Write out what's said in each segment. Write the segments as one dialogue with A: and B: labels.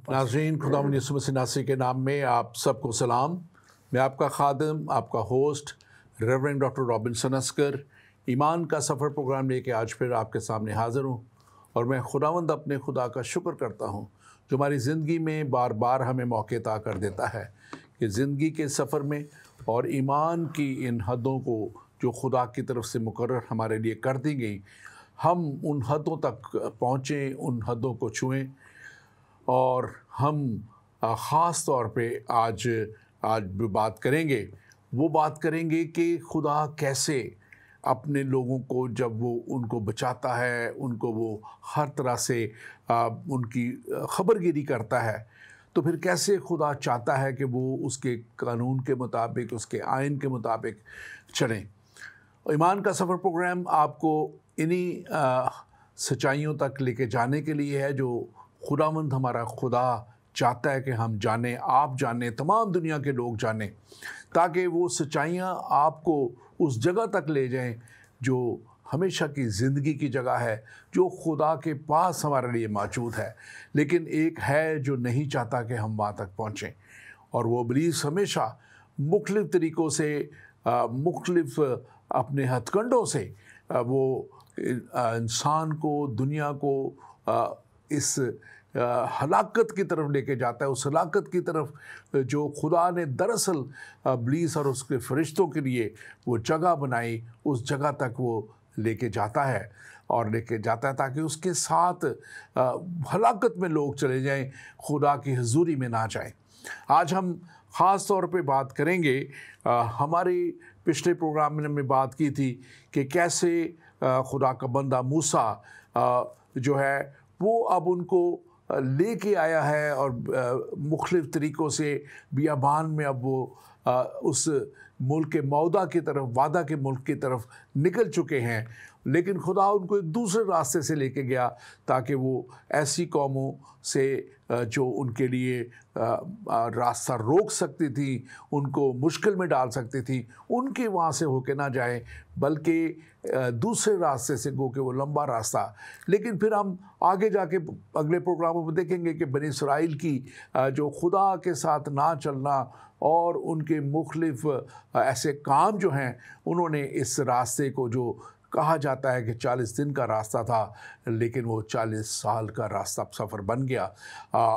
A: नाज़रीन, खुदावंद यीशु मसीह नासरी के नाम में आप सबको सलाम। मैं आपका खादिम, आपका host reverend doctor Robinson Askar ईमान का सफ़र प्रोग्राम लेके आज फिर आपके सामने हाज़िर हूँ। और मैं खुदावंद अपने खुदा का शुक्र करता हूँ जो हमारी ज़िंदगी में बार बार हमें मौके अता कर देता है कि ज़िंदगी के सफ़र में और ईमान की इन हदों को जो खुदा की तरफ से मुकर्रर हमारे लिए कर दी गई, हम उन हदों तक पहुँचें, उन हदों को छुएं। और हम ख़ास तौर पे आज बात करेंगे कि खुदा कैसे अपने लोगों को जब वो उनको बचाता है, उनको वो हर तरह से उनकी खबरगिरी करता है, तो फिर कैसे खुदा चाहता है कि वो उसके कानून के मुताबिक, उसके आइन के मुताबिक चलें। ईमान का सफ़र प्रोग्राम आपको इन्हीं सच्चाइयों तक लेके जाने के लिए है जो खुदावंद हमारा खुदा चाहता है कि हम जानें, आप जानें, तमाम दुनिया के लोग जानें, ताकि वो सच्चाइयाँ आपको उस जगह तक ले जाएं जो हमेशा की ज़िंदगी की जगह है, जो खुदा के पास हमारे लिए मौजूद है। लेकिन एक है जो नहीं चाहता कि हम वहाँ तक पहुँचें, और वो इब्लीस हमेशा मुख्तलिफ़ तरीक़ों से, मुख्तलिफ़ अपने हथकंडों से वो इंसान को, दुनिया को इस हलाकत की तरफ लेके जाता है, उस हलाकत की तरफ जो खुदा ने दरअसल इब्लीस और उसके फरिश्तों के लिए वो जगह बनाई, उस जगह तक वो लेके जाता है और लेके जाता है ताकि उसके साथ हलाकत में लोग चले जाएं, खुदा की हुजूरी में ना जाएं। आज हम ख़ास तौर पे बात करेंगे, हमारे पिछले प्रोग्राम में हमने बात की थी कि कैसे खुदा का बंदा मूसा जो है वो अब उनको लेके आया है और मुख्तलिफ़ तरीक़ों से बियाबान में अब वो उस मुल्क के मौदा की तरफ, वादा के मुल्क की तरफ निकल चुके हैं। लेकिन खुदा उनको एक दूसरे रास्ते से लेके गया ताकि वो ऐसी कौमों से जो उनके लिए रास्ता रोक सकती थी, उनको मुश्किल में डाल सकती थी, उनके वहाँ से होके ना जाए, बल्कि दूसरे रास्ते से गो के वो लंबा रास्ता। लेकिन फिर हम आगे जाके अगले प्रोग्रामों में देखेंगे कि बनी इसराइल की जो खुदा के साथ ना चलना और उनके मुख्तलिफ़ ऐसे काम जो हैं, उन्होंने इस रास्ते को, जो कहा जाता है कि 40 दिन का रास्ता था, लेकिन वो 40 साल का रास्ता सफ़र बन गया।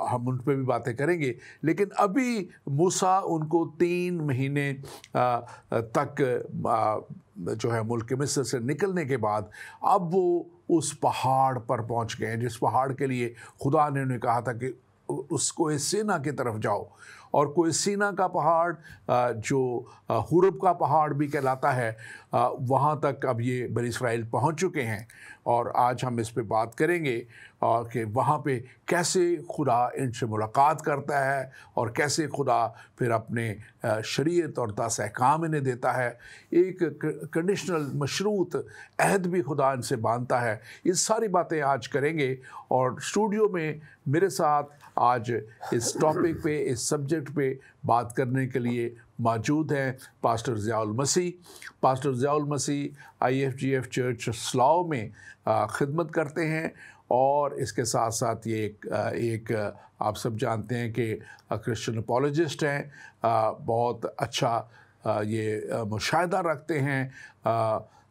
A: हम उन पर भी बातें करेंगे। लेकिन अभी मूसा उनको 3 महीने तक जो है मुल्क मिस्र से निकलने के बाद अब वो उस पहाड़ पर पहुंच गए हैं, जिस पहाड़ के लिए खुदा ने उन्हें कहा था कि उसको सीना की तरफ जाओ। और कोई सीना का पहाड़ जो हुरब का पहाड़ भी कहलाता है, वहाँ तक अब ये बनी इसराइल पहुँच चुके हैं। और आज हम इस पे बात करेंगे और कि वहाँ पे कैसे खुदा इनसे मुलाकात करता है और कैसे खुदा फिर अपने शरीयत और 10 अहकाम इन्हें देता है। एक कंडीशनल मशरूत अहद भी खुदा इनसे बांधता है। ये सारी बातें आज करेंगे। और स्टूडियो में मेरे साथ आज इस टॉपिक पे, इस सब्जेक्ट पे बात करने के लिए मौजूद हैं पास्टर ज़ियाउल मसीह। पास्टर ज़ियाउल मसीह IFGF चर्च स्लाव में खिदमत करते हैं, और इसके साथ साथ ये एक आप सब जानते हैं कि क्रिश्चियन अपॉलोजिस्ट हैं। बहुत अच्छा ये मुशाहिदा रखते हैं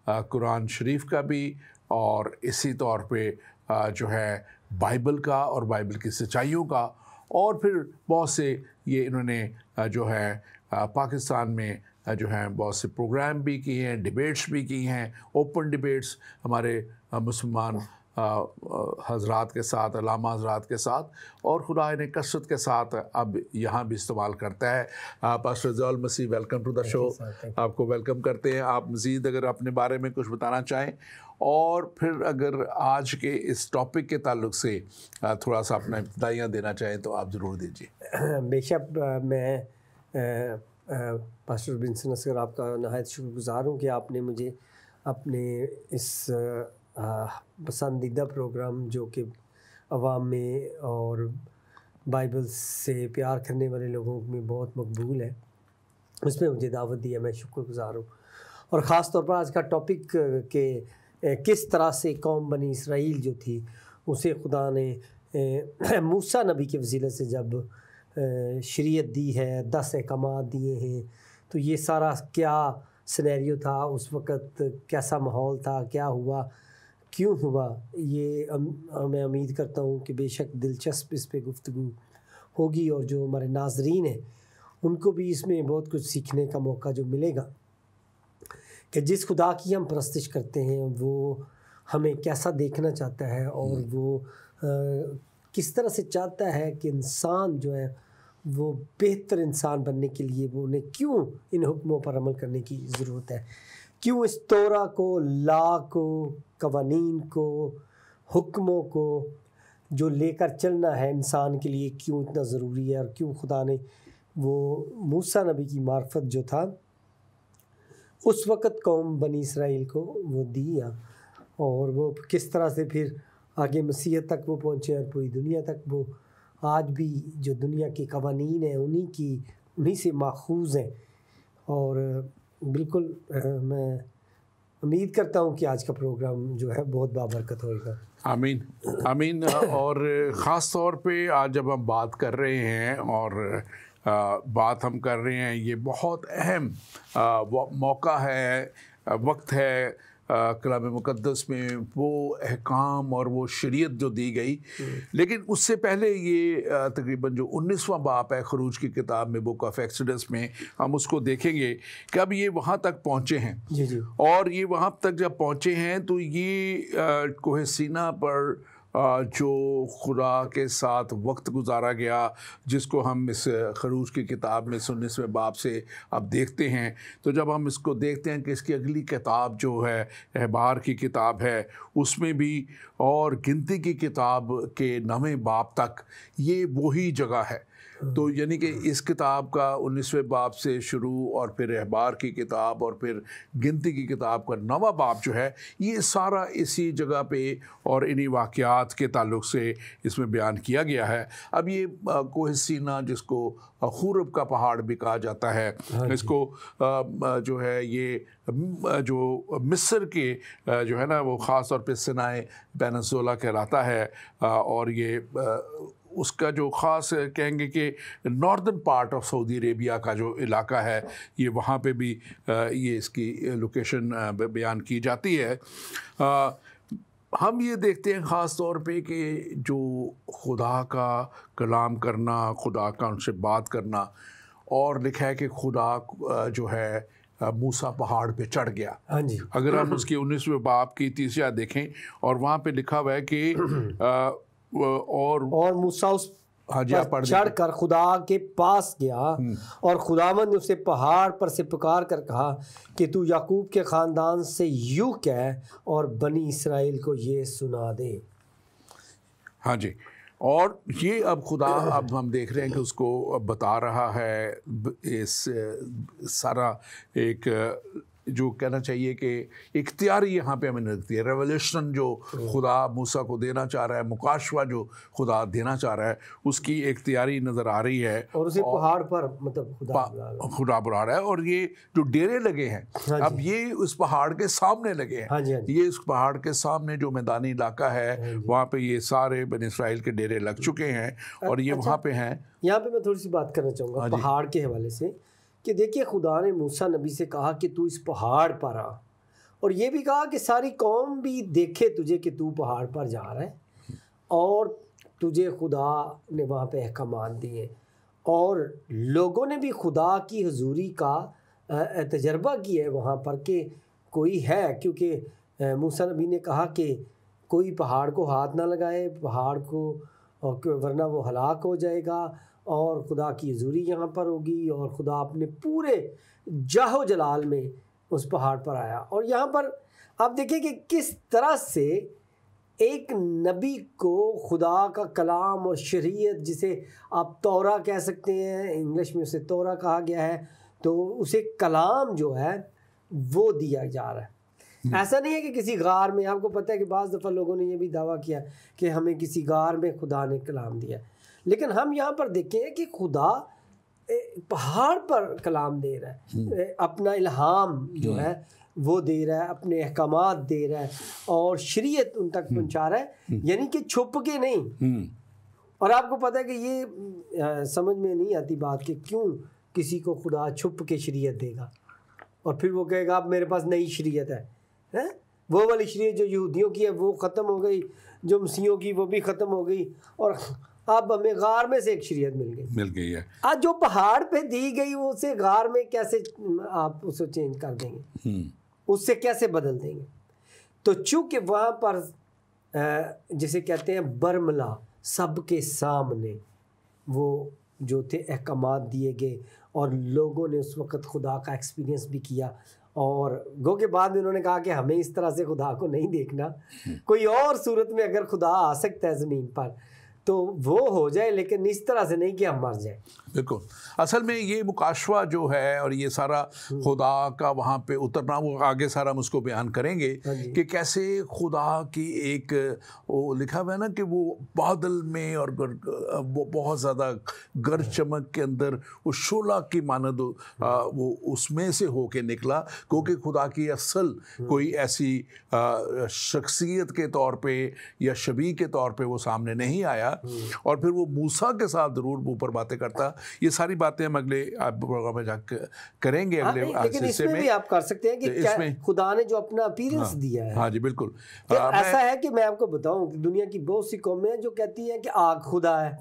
A: कुरान शरीफ का भी, और इसी तौर पे जो है बाइबल का और बाइबल की सच्चाइयों का। और फिर बहुत से ये इन्होंने जो है पाकिस्तान में जो है बहुत से प्रोग्राम भी किए हैं, डिबेट्स भी की हैं, ओपन डिबेट्स हमारे मुसलमान हजरात के साथ, अलामा हजरात के साथ, और खुदा इन्हें कसरत के साथ अब यहाँ भी इस्तेमाल करता है। Pastor Ziaul Masih, welcome to the show. आपको वेलकम करते हैं। आप मज़ीद अगर अपने बारे में कुछ बताना चाहें, और फिर अगर आज के इस टॉपिक के ताल्लुक से थोड़ा सा अपना इब्तिदाइयाँ देना चाहें तो आप ज़रूर दीजिए।
B: बेशक मैं पास्टर रॉबिन्सन अस्कर आपका नहायत शुक्रगुज़ार हूँ कि आपने मुझे अपने इस पसंदीदा प्रोग्राम, जो कि अवाम में और बाइबल से प्यार करने वाले लोगों में बहुत मकबूल है, उसमें मुझे दावत दिया। मैं शुक्रगुज़ार हूँ। और ख़ास तौर पर आज का टॉपिक के किस तरह से कौम बनी इसराइल जो थी, उसे खुदा ने मूसा नबी के वसीले से जब शरीयत दी है, 10 अहकामात दिए हैं, तो ये सारा क्या सिनेरियो था उस वक़्त, कैसा माहौल था, क्या हुआ, क्यों हुआ, ये मैं उम्मीद करता हूँ कि बेशक दिलचस्प इस पे गुफ्तगू होगी और जो हमारे नाज़रीन हैं उनको भी इसमें बहुत कुछ सीखने का मौका जो मिलेगा कि जिस खुदा की हम परस्तिश करते हैं वो हमें कैसा देखना चाहता है और वो किस तरह से चाहता है कि इंसान जो है वो बेहतर इंसान बनने के लिए वो उन्हें क्यों इन हुक्मों पर अमल करने की ज़रूरत है, क्यों इस तौरा को, ला को, कवानीन को, हुक्मों को जो लेकर चलना है इंसान के लिए क्यों इतना ज़रूरी है, और क्यों खुदा ने वो मूसा नबी की मार्फत जो था उस वक़्त कौम बनी इसराइल को वो दिया, और वो किस तरह से फिर आगे मसीह तक वो पहुँचे और पूरी दुनिया तक वो आज भी जो दुनिया के कवानीन हैं उन्हीं से माखूज़ हैं। और बिल्कुल मैं उम्मीद करता हूँ कि आज का प्रोग्राम जो है बहुत बाबरकत होएगा।
A: आमीन आमीन। और ख़ास तौर पे आज जब हम बात कर रहे हैं और बात हम कर रहे हैं, ये बहुत अहम मौका है, वक्त है कलाम मुक़द्दस में वो अहकाम और वो शरीयत जो दी गई। लेकिन उससे पहले ये तकरीबन जो 19वां बाब है खरूज की किताब में, बुक ऑफ एक्सोडस में, हम उसको देखेंगे कि अब ये वहाँ तक पहुँचे हैं।
B: जी जी।
A: और ये वहाँ तक जब पहुँचे हैं तो ये कोहे सीना पर जो खुदा के साथ वक्त गुजारा गया, जिसको हम इस खरूज की किताब में 19वें बाब से अब देखते हैं, तो जब हम इसको देखते हैं कि इसकी अगली किताब जो है अहबार की किताब है, उसमें भी और गिनती की किताब के 9वें बाब तक ये वही जगह है। तो यानी कि इस किताब का 19वें बाब से शुरू और फिर अहबार की किताब और फिर गिनती की किताब का 9वां बाब जो है, ये सारा इसी जगह पे और इन्हीं वाक़यात के ताल्लुक़ से इसमें बयान किया गया है। अब ये कोहे सीना, जिसको खूरब का पहाड़ भी कहा जाता है, इसको जो है ये जो मिस्र के जो है ना वो ख़ास तौर पे सिनाए पेनिनसुला कहलाता है, और ये उसका जो ख़ास कहेंगे कि northern part of Saudi Arabia का जो इलाका है, ये वहाँ पे भी ये इसकी लोकेशन बयान की जाती है। हम ये देखते हैं ख़ास तौर पे कि जो खुदा का कलाम करना, खुदा का उनसे बात करना, और लिखा है कि खुदा जो है मूसा पहाड़ पे चढ़ गया।
B: हाँ जी।
A: अगर हम उसकी 19वें बाब की 30 आयत देखें, और वहाँ पे लिखा हुआ है कि और
B: मूसा उस
A: हाँ जी, आप
B: चढ़ कर खुदा के पास गया और खुदावंद ने उसे पहाड़ पर से पुकार कर कहा कि तू याकूब के ख़ानदान से यूँ कह और बनी इसराइल को ये सुना दे।
A: हाँ जी। और ये अब खुदा, अब हम देख रहे हैं कि उसको बता रहा है इस सारा एक जो कहना चाहिए कि इख्तियारी यहाँ पे हमें लगती है, रेवोल्यूशन जो खुदा मूसा को देना चाह रहा है, मुकाशवा जो खुदा देना चाह रहा है, उसकी इख्तियारी नज़र आ रही है।
B: और उसे पहाड़ पर मतलब
A: खुदा बुला रहा है। और ये जो डेरे लगे हैं,
B: हाँ
A: अब ये उस पहाड़ के सामने लगे हैं।
B: हाँ जी, हाँ जी।
A: ये उस पहाड़ के सामने जो मैदानी इलाका है, वहाँ पे ये सारे बनी इसराइल के डेरे लग चुके हैं और ये वहाँ पे हैं।
B: यहाँ पे मैं थोड़ी सी बात करना चाहूँगा पहाड़ के हवाले से कि देखिए खुदा ने मूसा नबी से कहा कि तू इस पहाड़ पर आ, और ये भी कहा कि सारी कौम भी देखे तुझे कि तू पहाड़ पर जा रहा है, और तुझे खुदा ने वहाँ पे अहकामात दिए, और लोगों ने भी खुदा की हुजूरी का तजर्बा किया है वहाँ पर कि कोई है, क्योंकि मूसा नबी ने कहा कि कोई पहाड़ को हाथ ना लगाए, पहाड़ को, वरना वो हलाक हो जाएगा, और खुदा की हुजूरी यहाँ पर होगी, और खुदा अपने पूरे जाहो जलाल में उस पहाड़ पर आया। और यहाँ पर आप देखिए कि किस तरह से एक नबी को खुदा का कलाम और शरीयत, जिसे आप तौरा कह सकते हैं, इंग्लिश में उसे तौरा कहा गया है, तो उसे कलाम जो है वो दिया जा रहा है। ऐसा नहीं है कि किसी गार में, आपको पता है कि बाज़ दफ़ा लोगों ने ये भी दावा किया कि हमें किसी गार में खुदा ने कलाम दिया, लेकिन हम यहाँ पर देखें कि खुदा पहाड़ पर कलाम दे रहा है, अपना इल्हाम जो है वो दे रहा है, अपने अहकामात दे रहा है और शरीयत उन तक पहुँचा रहा है, यानी कि छुप के नहीं, और आपको पता है कि ये समझ में नहीं आती बात कि क्यों किसी को खुदा छुप के शरीयत देगा और फिर वो कहेगा अब मेरे पास नई शरीयत है? वो वाली शरीयत जो यहूदियों की है वो ख़त्म हो गई, जो मसीहों की वो भी ख़त्म हो गई, और अब हमें गार में से एक शरीयत मिल गई है। आज जो पहाड़ पे दी गई उसे गार में कैसे आप उसे चेंज कर देंगे, उससे कैसे बदल देंगे? तो चूंकि वहाँ पर जिसे कहते हैं बरमला, सबके सामने वो जो थे अहकामात दिए गए और लोगों ने उस वक़्त खुदा का एक्सपीरियंस भी किया, और गो के बाद में उन्होंने कहा कि हमें इस तरह से खुदा को नहीं देखना, कोई और सूरत में अगर खुदा आ सकता है ज़मीन पर तो वो हो जाए, लेकिन इस तरह से नहीं कि हम मर जाए।
A: बिल्कुल, असल में ये मुकाशवा जो है और ये सारा खुदा का वहाँ पे उतरना, वो आगे सारा हम उसको बयान करेंगे कि कैसे खुदा की एक वो लिखा हुआ है ना कि वो बादल में और वो बहुत ज़्यादा गर्ज चमक के अंदर वो शोला की मानद वो उसमें से होके निकला, क्योंकि खुदा की असल कोई ऐसी शख्सियत के तौर पे या शबीह के तौर पे वो सामने नहीं आया, और फिर वो मूसा के साथ ज़रूर ऊपर बातें करता। ये सारी बातें हम अगले प्रोग्राम में जाकर करेंगे। अगले
B: लेकिन इसमें भी आप कर सकते हैं कि क्या खुदा ने जो अपना अपीयरेंस दिया है।
A: हाँ जी बिल्कुल।
B: ऐसा है कि मैं आपको बताऊं कि दुनिया की बहुत सी कौमें हैं जो कहती हैं कि आग खुदा है।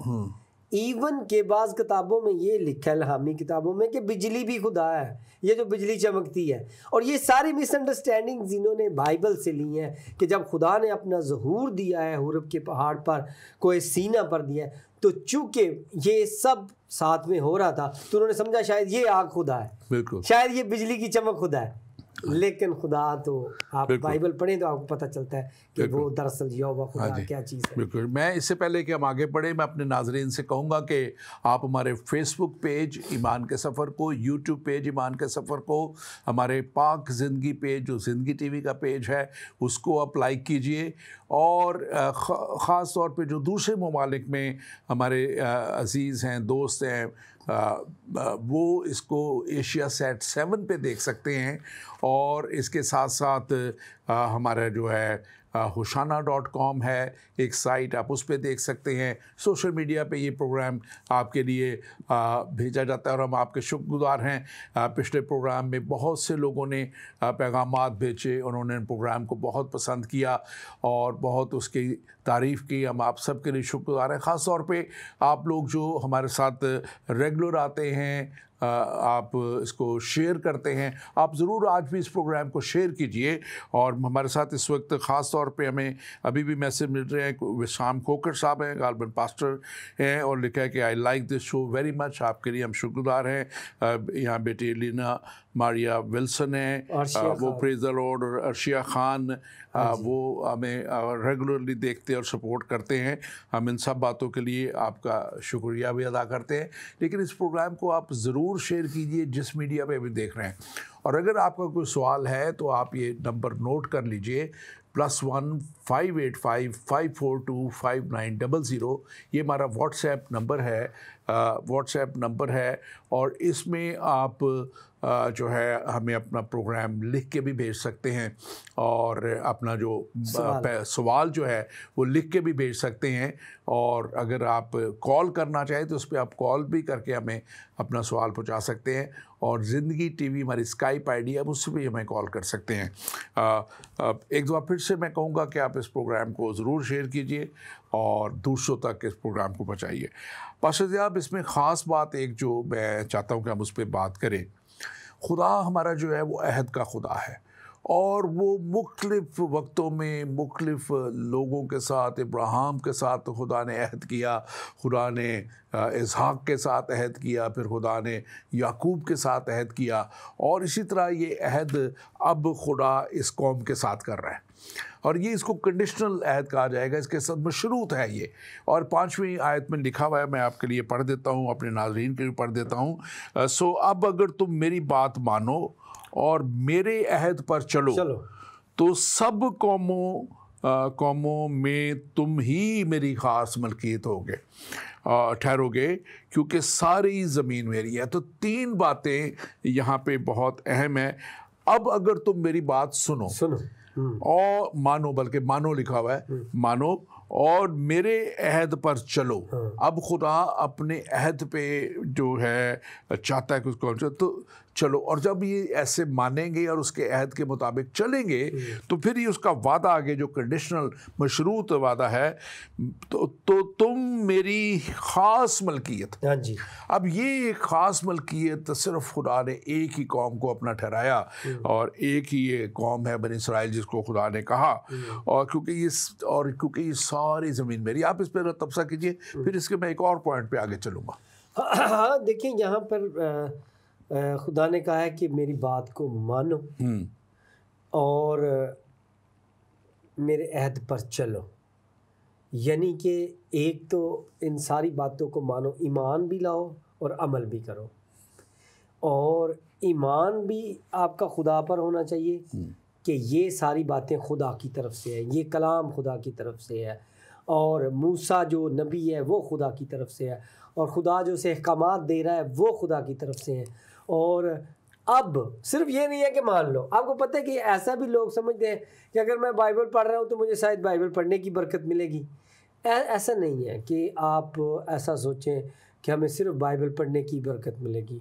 B: इवन के बाज़ किताबों में ये लिखा है, इल्हामी किताबों में, कि बिजली भी खुदा है, ये जो बिजली चमकती है। और ये सारी मिसअंडरस्टैंडिंग जिन्होंने बाइबल से ली हैं कि जब खुदा ने अपना ज़हूर दिया है हुरब के पहाड़ पर, कोई सीना पर दिया है, तो चूंकि ये सब साथ में हो रहा था तो उन्होंने समझा शायद ये आग खुदा है,
A: बिल्कुल,
B: शायद ये बिजली की चमक खुदा है। लेकिन खुदा तो आप बाइबल पढ़ें तो आपको पता चलता है कि वो दरअसल यहोवा खुदा क्या चीज़ है।
A: बिल्कुल। मैं इससे पहले कि हम आगे बढ़े, मैं अपने नाजरीन से कहूँगा कि आप हमारे फेसबुक पेज ईमान के सफ़र को, यूट्यूब पेज ईमान के सफ़र को, हमारे पाक ज़िंदगी पेज जो ज़िंदगी टीवी का पेज है उसको आप लाइक कीजिए, और ख़ास तौर पे जो दूसरे ममालिक में हमारे अज़ीज़ हैं, दोस्त हैं, वो इसको एशिया सेट 7 पे देख सकते हैं। और इसके साथ साथ हमारा जो है होशाना.com है एक साइट, आप उस पर देख सकते हैं। सोशल मीडिया पे ये प्रोग्राम आपके लिए भेजा जाता है और हम आपके शुक्रगुज़ार हैं। पिछले प्रोग्राम में बहुत से लोगों ने पैगामात भेजे, उन्होंने प्रोग्राम को बहुत पसंद किया और बहुत उसकी तारीफ़ की। हम आप सब के लिए शुक्रगुज़ार हैं। ख़ास तौर पे आप लोग जो हमारे साथ रेगुलर आते हैं, आप इसको शेयर करते हैं, आप ज़रूर आज भी इस प्रोग्राम को शेयर कीजिए। और हमारे साथ इस वक्त ख़ास तौर पे हमें अभी भी मैसेज मिल रहे हैं। विशाम खोकर साहब हैं, गालबन पास्टर हैं, और लिखा है कि I like this show very much. आपके लिए हम शुक्रगुज़ार हैं। यहाँ बेटी लीना मारिया विल्सन है, वो प्रेज़ द लॉर्ड, और अर्शिया खान वो हमें रेगुलरली देखते और सपोर्ट करते हैं। हम इन सब बातों के लिए आपका शुक्रिया भी अदा करते हैं। लेकिन इस प्रोग्राम को आप ज़रूर शेयर कीजिए जिस मीडिया पे अभी देख रहे हैं। और अगर आपका कोई सवाल है तो आप ये नंबर नोट कर लीजिए, +1 585 542 5900। ये हमारा व्हाट्सएप नंबर है, और इसमें आप जो है हमें अपना प्रोग्राम लिख के भी भेज सकते हैं, और अपना जो सवाल जो है वो लिख के भी भेज सकते हैं। और अगर आप कॉल करना चाहें तो उस पर आप कॉल भी करके हमें अपना सवाल पहुंचा सकते हैं। और ज़िंदगी टीवी हमारी स्काइप आईडी है, उससे भी हमें कॉल कर सकते हैं। एक दफ़ा फिर से मैं कहूँगा कि आप इस प्रोग्राम को ज़रूर शेयर कीजिए और दूसरों तक इस प्रोग्राम को पहुँचाइए। पास्टर साहब, इसमें ख़ास बात एक जो मैं चाहता हूँ कि हम उस पर बात करें, खुदा हमारा जो है वो अहद का खुदा है, और वो मुख्तलिफ़ वक्तों में मुख्तलिफ़ लोगों के साथ, इब्राहिम के साथ खुदा ने अहद किया, खुदा ने इसहाक के साथ अहद किया, फिर खुदा ने याकूब के साथ अहद किया, और इसी तरह ये अहद अब खुदा इस कौम के साथ कर रहा है। और ये इसको कंडीशनल अहद कहा जाएगा, इसके साथ मशरूत है ये। और 5वीं आयत में लिखा हुआ है, मैं आपके लिए पढ़ देता हूँ, अपने नाज़रीन के लिए पढ़ देता हूँ। सो अब अगर तुम मेरी बात मानो और मेरे अहद पर चलो तो सब कौमों में तुम ही मेरी ख़ास मलकियत होगे, ठहरोगे, क्योंकि सारी ज़मीन मेरी है। तो 3 बातें यहाँ पे बहुत अहम है। अब अगर तुम मेरी बात सुनो और मानो, बल्कि मानो लिखा हुआ है, मानो और मेरे अहद पर चलो। अब खुदा अपने अहद पे जो है चाहता है कि उसको तो चलो, और जब ये ऐसे मानेंगे और उसके अहद के मुताबिक चलेंगे तो फिर ही उसका वादा आगे जो कंडीशनल मशरूत वादा है, तो तुम मेरी ख़ास मलकियत।
B: हाँ जी।
A: अब ये ख़ास मलकियत सिर्फ खुदा ने एक ही कौम को अपना ठहराया, और एक ही ये कौम है बनी इसराइल जिसको खुदा ने कहा, और क्योंकि ये सारी ज़मीन मेरी। आप इस पर तबसरा कीजिए, फिर इसके मैं एक और पॉइंट पे आगे चलूँगा।
B: हाँ, देखिए यहाँ पर खुदा ने कहा है कि मेरी बात को मानो और मेरे अहद पर चलो। यानी कि एक तो इन सारी बातों को मानो, ईमान भी लाओ और अमल भी करो। और ईमान भी आपका खुदा पर होना चाहिए कि ये सारी बातें खुदा की तरफ से है, ये कलाम खुदा की तरफ से है, और मूसा जो नबी है वो खुदा की तरफ से है, और खुदा जो से अहकामात दे रहा है वो खुदा की तरफ से है। और अब सिर्फ ये नहीं है कि मान लो, आपको पता है कि ऐसा भी लोग समझते हैं कि अगर मैं बाइबल पढ़ रहा हूँ तो मुझे शायद बाइबल पढ़ने की बरकत मिलेगी। ऐसा नहीं है कि आप ऐसा सोचें कि हमें सिर्फ बाइबल पढ़ने की बरकत मिलेगी।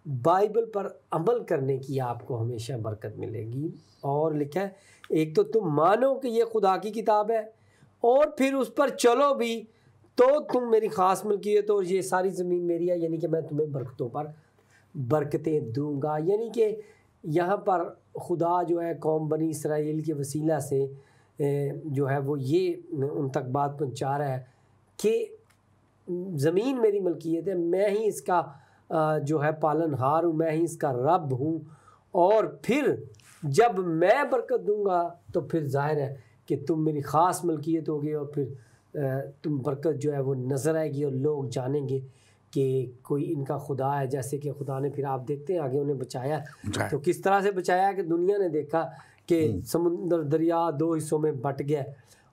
B: बाइबल पर अमल करने की आपको हमेशा बरकत मिलेगी। और लिखा है, एक तो तुम मानो कि ये खुदा की किताब है, और फिर उस पर चलो भी, तो तुम मेरी ख़ास मलकियत, और ये सारी ज़मीन मेरी है। यानी कि मैं तुम्हें बरकतों पर बरकतें दूंगा। यानी कि यहाँ पर खुदा जो है कौम बनी इसराइल के वसीला से जो है वो ये उन तक बात पहुँचा रहा है कि ज़मीन मेरी मलकियत है, मैं ही इसका जो है पालनहार हूँ, मैं ही इसका रब हूँ। और फिर जब मैं बरकत दूंगा तो फिर जाहिर है कि तुम मेरी ख़ास मलकियत होगी, और फिर तुम बरकत जो है वो नज़र आएगी, और लोग जानेंगे कि कोई इनका खुदा है। जैसे कि खुदा ने, फिर आप देखते हैं आगे उन्हें बचाया, तो किस तरह से बचाया कि दुनिया ने देखा कि समुंदर दरिया दो हिस्सों में बट गया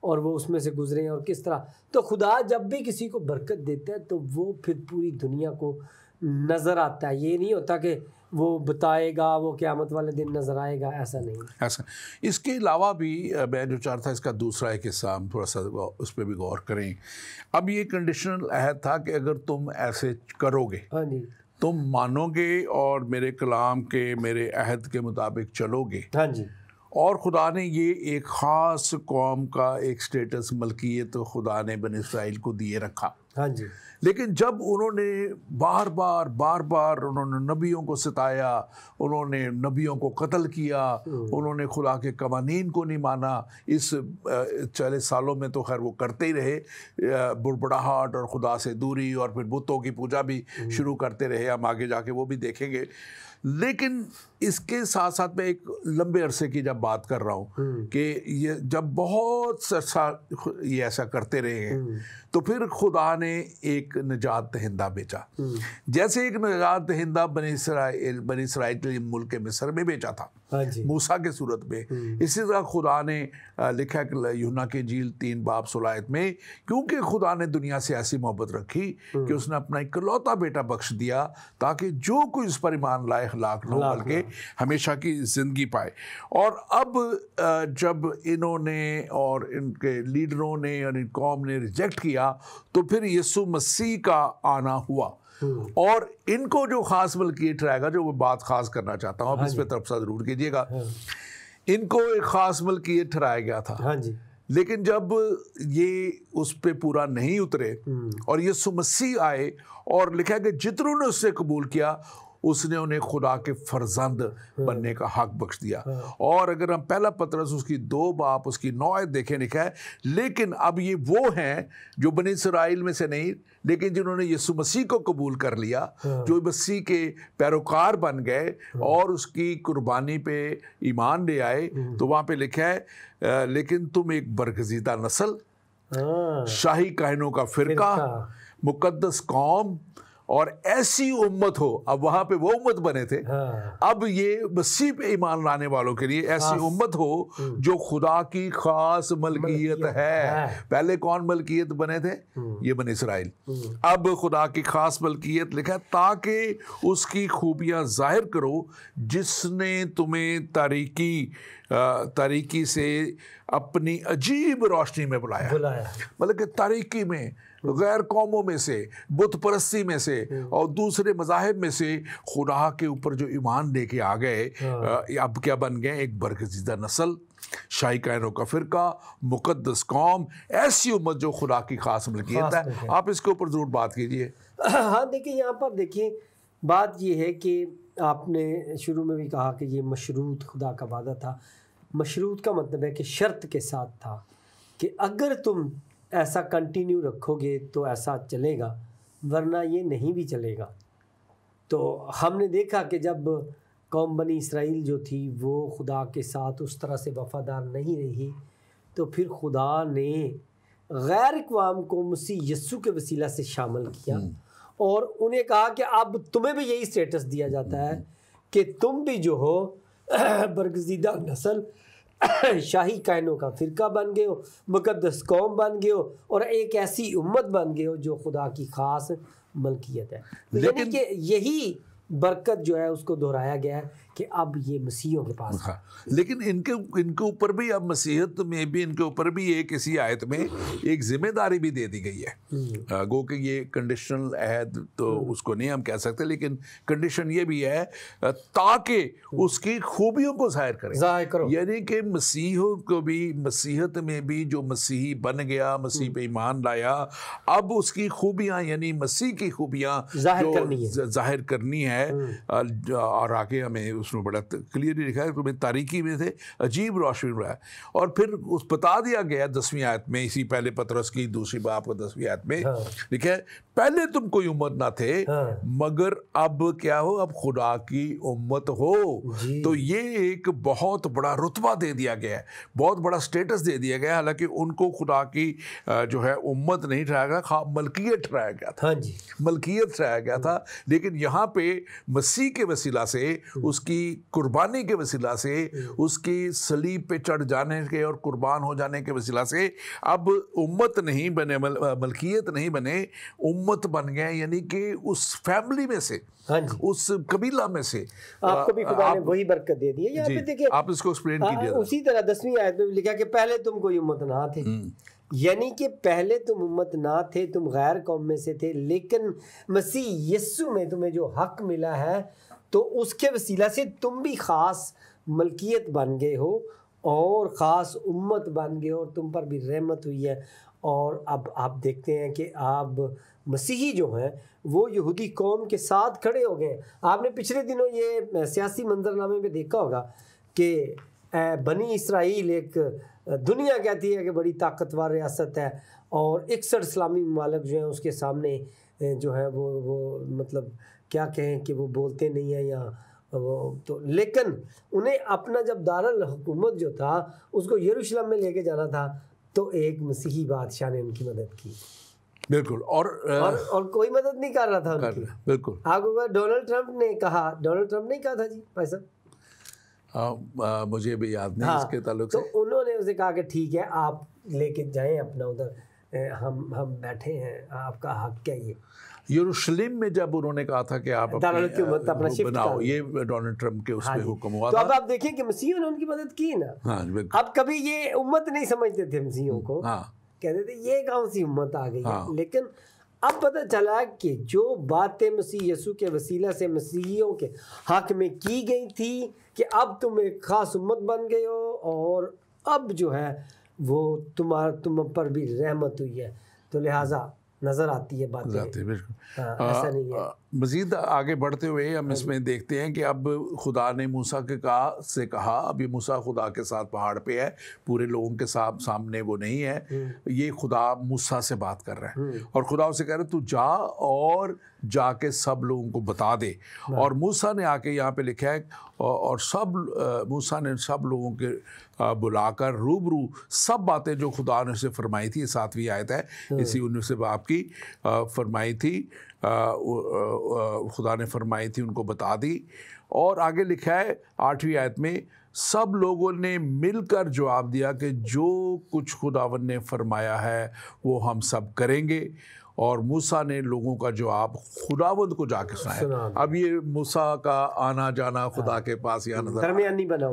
B: और वो उसमें से गुजरे हैं, और किस तरह। तो खुदा जब भी किसी को बरकत देता है तो वो फिर पूरी दुनिया को नज़र आता है। ये नहीं होता कि वो बताएगा वो क़यामत वाले दिन नज़र आएगा, ऐसा नहीं।
A: ऐसा इसके अलावा भी मैं जो चाहता था इसका दूसरा एक हिस्सा हम थोड़ा सा उस पर भी गौर करें। अब ये कंडीशनल अहद था कि अगर तुम ऐसे करोगे,
B: हाँ जी,
A: तुम मानोगे और मेरे कलाम के, मेरे अहद के मुताबिक चलोगे।
B: हाँ जी।
A: और खुदा ने ये एक ख़ास कौम का एक स्टेटस, मलकियत खुदा ने बनी इसराइल को दिए रखा।
B: हाँ जी।
A: लेकिन जब उन्होंने बार बार उन्होंने नबियों को सताया, उन्होंने नबियों को कत्ल किया, उन्होंने खुदा के कवानीन को नहीं माना, इस 40 सालों में तो खैर वो करते ही रहे, बुड़बड़ाहट और खुदा से दूरी, और फिर बुतों की पूजा भी शुरू करते रहे। हम आगे जाके वो भी देखेंगे। लेकिन इसके साथ साथ मैं एक लंबे अरसे की जब बात कर रहा हूँ कि ये जब बहुत सा ये ऐसा करते रहे हैं, तो फिर खुदा ने एक निजात दहिंदा भेजा। जैसे एक निजात दहिंदा बनी इसराइल के मुल्क मिस्र में भेजा था, मूसा के सूरत में, इसी तरह खुदा ने लिखा कि यूहन्ना की इंजील 3 बाब 16 आयत में, क्योंकि खुदा ने दुनिया से ऐसी मोहब्बत रखी कि उसने अपना इकलौता बेटा बख्श दिया, ताकि जो कोई इस पर ईमान लाए हलाक न बल्कि हमेशा की ज़िंदगी पाए। और अब जब इन्होंने और इनके लीडरों ने और इन कौम ने रिजेक्ट किया, तो फिर यीशु मसीह का आना हुआ, और इनको जो ख़ास मलकियत रहेगा, जो वो बात ख़ास करना चाहता हूँ, अब इस पर तरफ से ज़रूर कीजिएगा। इनको एक ख़ास मलकियत ठहराया गया था।
B: हाँ जी।
A: लेकिन जब ये उस पे पूरा नहीं उतरे और यीशु मसीह आए, और लिखा कि जितनों ने उससे कबूल किया उसने उन्हें खुदा के फर्जंद बनने का हक बख्श दिया। और अगर हम पहला पतरस उसकी 2 बाब उसकी 9 आयत देखें, लिखा है, लेकिन अब ये वो हैं जो बनी इसराइल में से नहीं, लेकिन जिन्होंने यीशु मसीह को कबूल कर लिया, जो मसीह के पैरोकार बन गए और उसकी कुर्बानी पे ईमान ले आए। तो वहाँ पे लिखा है, लेकिन तुम एक बरगज़ीदा नस्ल, शाही कहनों का फ़िरका, मुकद्दस कौम और ऐसी उम्मत हो। अब वहाँ पे वो उम्मत बने थे, अब ये मसीह पे ईमान लाने वालों के लिए ऐसी उम्मत हो जो खुदा की खास मलकियत है। पहले कौन मलकियत बने थे? ये बनी इसराइल। अब खुदा की खास मलकियत लिखा है, ताकि उसकी खूबियाँ जाहिर करो जिसने तुम्हें तारीकी तारीकी से अपनी अजीब रोशनी में बुलाया। मतलब कि तारीकी में, गैर कौमों में से, बुत परस्ती में से और दूसरे मज़ाहिब में से खुदा के ऊपर जो ईमान लेके आ गए, अब क्या बन गए? एक बरगज़ीदा नस्ल, शाही कायनों का फ़िरका, मुक़द्दस कौम, ऐसी उम्मत जो खुदा की ख़ास मलकियत है। आप इसके ऊपर ज़रूर बात कीजिए।
B: हाँ, देखिए यहाँ पर देखिए बात ये है कि आपने शुरू में भी कहा कि ये मशरूत खुदा का वादा था। मशरूत का मतलब है कि शर्त के साथ था कि अगर तुम ऐसा कंटिन्यू रखोगे तो ऐसा चलेगा, वरना ये नहीं भी चलेगा। तो हमने देखा कि जब कौम बनी इसराइल जो थी वो खुदा के साथ उस तरह से वफ़ादार नहीं रही, तो फिर खुदा ने गैर अक़वाम को मसीह यस्सु के वसीला से शामिल किया और उन्हें कहा कि अब तुम्हें भी यही स्टेटस दिया जाता है कि तुम भी जो हो बरगज़ीदा नस्ल, शाही कायनों का फ़िरका बन गए हो, मुक़द्दस कौम बन गए हो और एक ऐसी उम्मत बन गए हो जो खुदा की ख़ास मलकियत है। यानी कि यही बरकत जो है उसको दोहराया गया है कि अब ये मसीहों के पास।
A: हाँ, लेकिन इनके ऊपर भी अब मसीहत में भी इनके ऊपर भी एक इसी आयत में एक जिम्मेदारी भी दे दी गई है। गो कि ये कंडीशनल अहद तो उसको नहीं हम कह सकते, लेकिन कंडीशन ये भी है ताकि उसकी खूबियों को जाहिर करें। यानी कि मसीहों को भी, मसीहत में भी जो मसीही बन गया, मसीह पे ईमान लाया, अब उसकी खूबियाँ यानी मसीह की खूबियाँ जाहिर करनी है। और आगे हमें उसमें बड़ा क्लियरली लिखा है, तुम्हें तारीकी में थे अजीब रोशनी में है। और फिर उस बता दिया गया 10वीं आयत में, इसी पहले पतरस की 2 बाब 10वीं आयत में लिखा है, पहले तुम कोई उम्मत ना थे मगर अब क्या हो, अब खुदा की उम्मत हो। तो ये एक बहुत बड़ा रुतबा दे दिया गया है, बहुत बड़ा स्टेटस दे दिया गया है। हालांकि उनको खुदा की जो है उम्मत नहीं ठहराया गया, खा मलकियत ठहराया गया था। मलकियत ठहराया गया था। लेकिन यहाँ पे मसीह के वसीला से, उसकी कुर्बानी के वसीला से, उसकी सलीब पे चढ़ जाने के और कुर्बान हो जाने के वसीला से अब उम्मत नहीं बने, मलकियत नहीं बने, उम्मत बन गए। यानी कि उस फैमिली में से, उस कबीला में से
B: आपको भी खुदा ने वही बरकत दे दी है। यहाँ पे देखिए,
A: आप इसको एक्सप्लेन कीजिए।
B: उसी तरह 10वीं आयत में लिखा कि पहले तुम कोई उम्मत ना थे, यानी कि पहले तुम उम्मत ना थे, तुम गैर कौम में से थे, लेकिन मसीह यस्सु में तुम्हें जो हक मिला है तो उसके वसीला से तुम भी ख़ास मलकियत बन गए हो और ख़ास उम्मत बन गए हो और तुम पर भी रहमत हुई है। और अब आप देखते हैं कि आप मसीही जो हैं वो यहूदी कौम के साथ खड़े हो गए। आपने पिछले दिनों ये सियासी मंजरनामे में देखा होगा कि बनी इसराइल एक दुनिया कहती है कि बड़ी ताकतवर रियासत है और 61 इस्लामी ममालिक जो हैं उसके सामने जो है वो मतलब क्या कहें कि वो बोलते नहीं हैं या वो तो, लेकिन उन्हें अपना जब दारुल हुकूमत जो था उसको यरूशलेम में लेके जाना था तो एक मसीही बादशाह ने उनकी मदद की।
A: बिल्कुल। और
B: कोई मदद नहीं कर रहा था उनकी।
A: बिल्कुल।
B: आपको डोनाल्ड ट्रंप ने कहा, डोनाल्ड ट्रंप ने कहा था जी भाई साहब,
A: मुझे भी याद नहीं इसके ताल्लुक से।
B: तो उन्होंने उसे कहा कि ठीक है आप लेके जाएं अपना उधर, हम बैठे हैं, आपका हक क्या ये।
A: यरूशलेम में जब उन्होंने कहा था कि आप अपना बनाओ, ये डोनाल्ड ट्रंप के उसमें हुक्म हुआ
B: तो
A: था।
B: अब आप देखिए कि मसीहों ने उनकी मदद की ना। अब कभी ये उम्मत नहीं समझते थे मसीहों को, कहते थे ये कौन सी उम्मत आ गई है। लेकिन अब पता चला कि जो बातें मसीह यीशु के वसीला से मसीहियों के हक में की गई थी कि अब तुम एक खास उम्मत बन गए हो और अब जो है वो तुम पर भी रहमत हुई है, तो लिहाजा नज़र आती है बातें। ऐसा नहीं है।
A: मज़ीद आगे बढ़ते हुए हम इसमें देखते हैं कि अब खुदा ने मूसा से कहा, अभी मूसा खुदा के साथ पहाड़ पे है, पूरे लोगों के सामने वो नहीं है, ये खुदा मूसा से बात कर रहा है और खुदा उसे कह रहा है तू जा और जाके सब लोगों को बता दे। और मूसा ने आके यहाँ पे लिखा है और मूसा ने सब लोगों के बुलाकर रूबरू सब बातें जो खुदा ने उसे फरमाई थी, 7वीं आयत है इसी 19 बाब की, फरमाई थी, खुदा ने फरमाई थी उनको बता दी। और आगे लिखा है 8वीं आयत में, सब लोगों ने मिलकर जवाब दिया कि जो कुछ खुदावन ने फरमाया है वो हम सब करेंगे। और मूसा ने लोगों का जवाब खुदावंद को जाके सुनाया। अब ये मूसा का आना जाना खुदा के पास यहाँ नजर
B: दरमियानी बना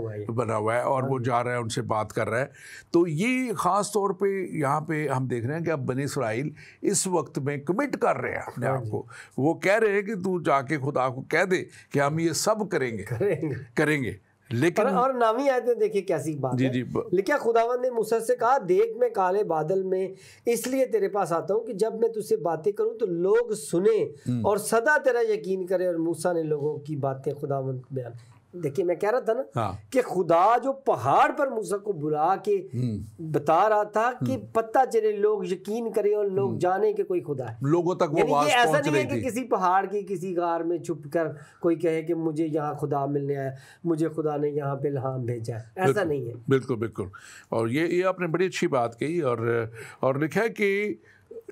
B: हुआ है
A: और वो जा रहा है, उनसे बात कर रहा है। तो ये ख़ास तौर पे यहाँ पे हम देख रहे हैं कि अब बनी इस्राइल इस वक्त में कमिट कर रहे हैं अपने आप को। वो कह रहे हैं कि तू जाके खुदा को कह दे कि हम ये सब करेंगे। लेकिन
B: और नामी आयतें देखिए कैसी बात है। लेकिन खुदावंद ने मूसा से कहा, देख मैं काले बादल में इसलिए तेरे पास आता हूँ कि जब मैं तुझसे बातें करूँ तो लोग सुने और सदा तेरा यकीन करे। और मूसा ने लोगों की बातें खुदावंद बयान। देखिए मैं कह रहा था ना कि खुदा जो पहाड़ पर मूसा को बुला के बता रहा था कि पता चले, लोग यकीन करें और लोग जाने कि कोई खुदा है,
A: लोगों तक वो बात
B: ऐसा
A: पहुंच
B: नहीं है
A: रही
B: कि
A: थी।
B: किसी पहाड़ की किसी गार में छुप कर कोई कहे कि मुझे यहाँ खुदा मिलने आया, मुझे खुदा ने यहाँ पे इल्हाम भेजा है, ऐसा नहीं है।
A: बिल्कुल। और ये आपने बड़ी अच्छी बात कही। और लिखा है कि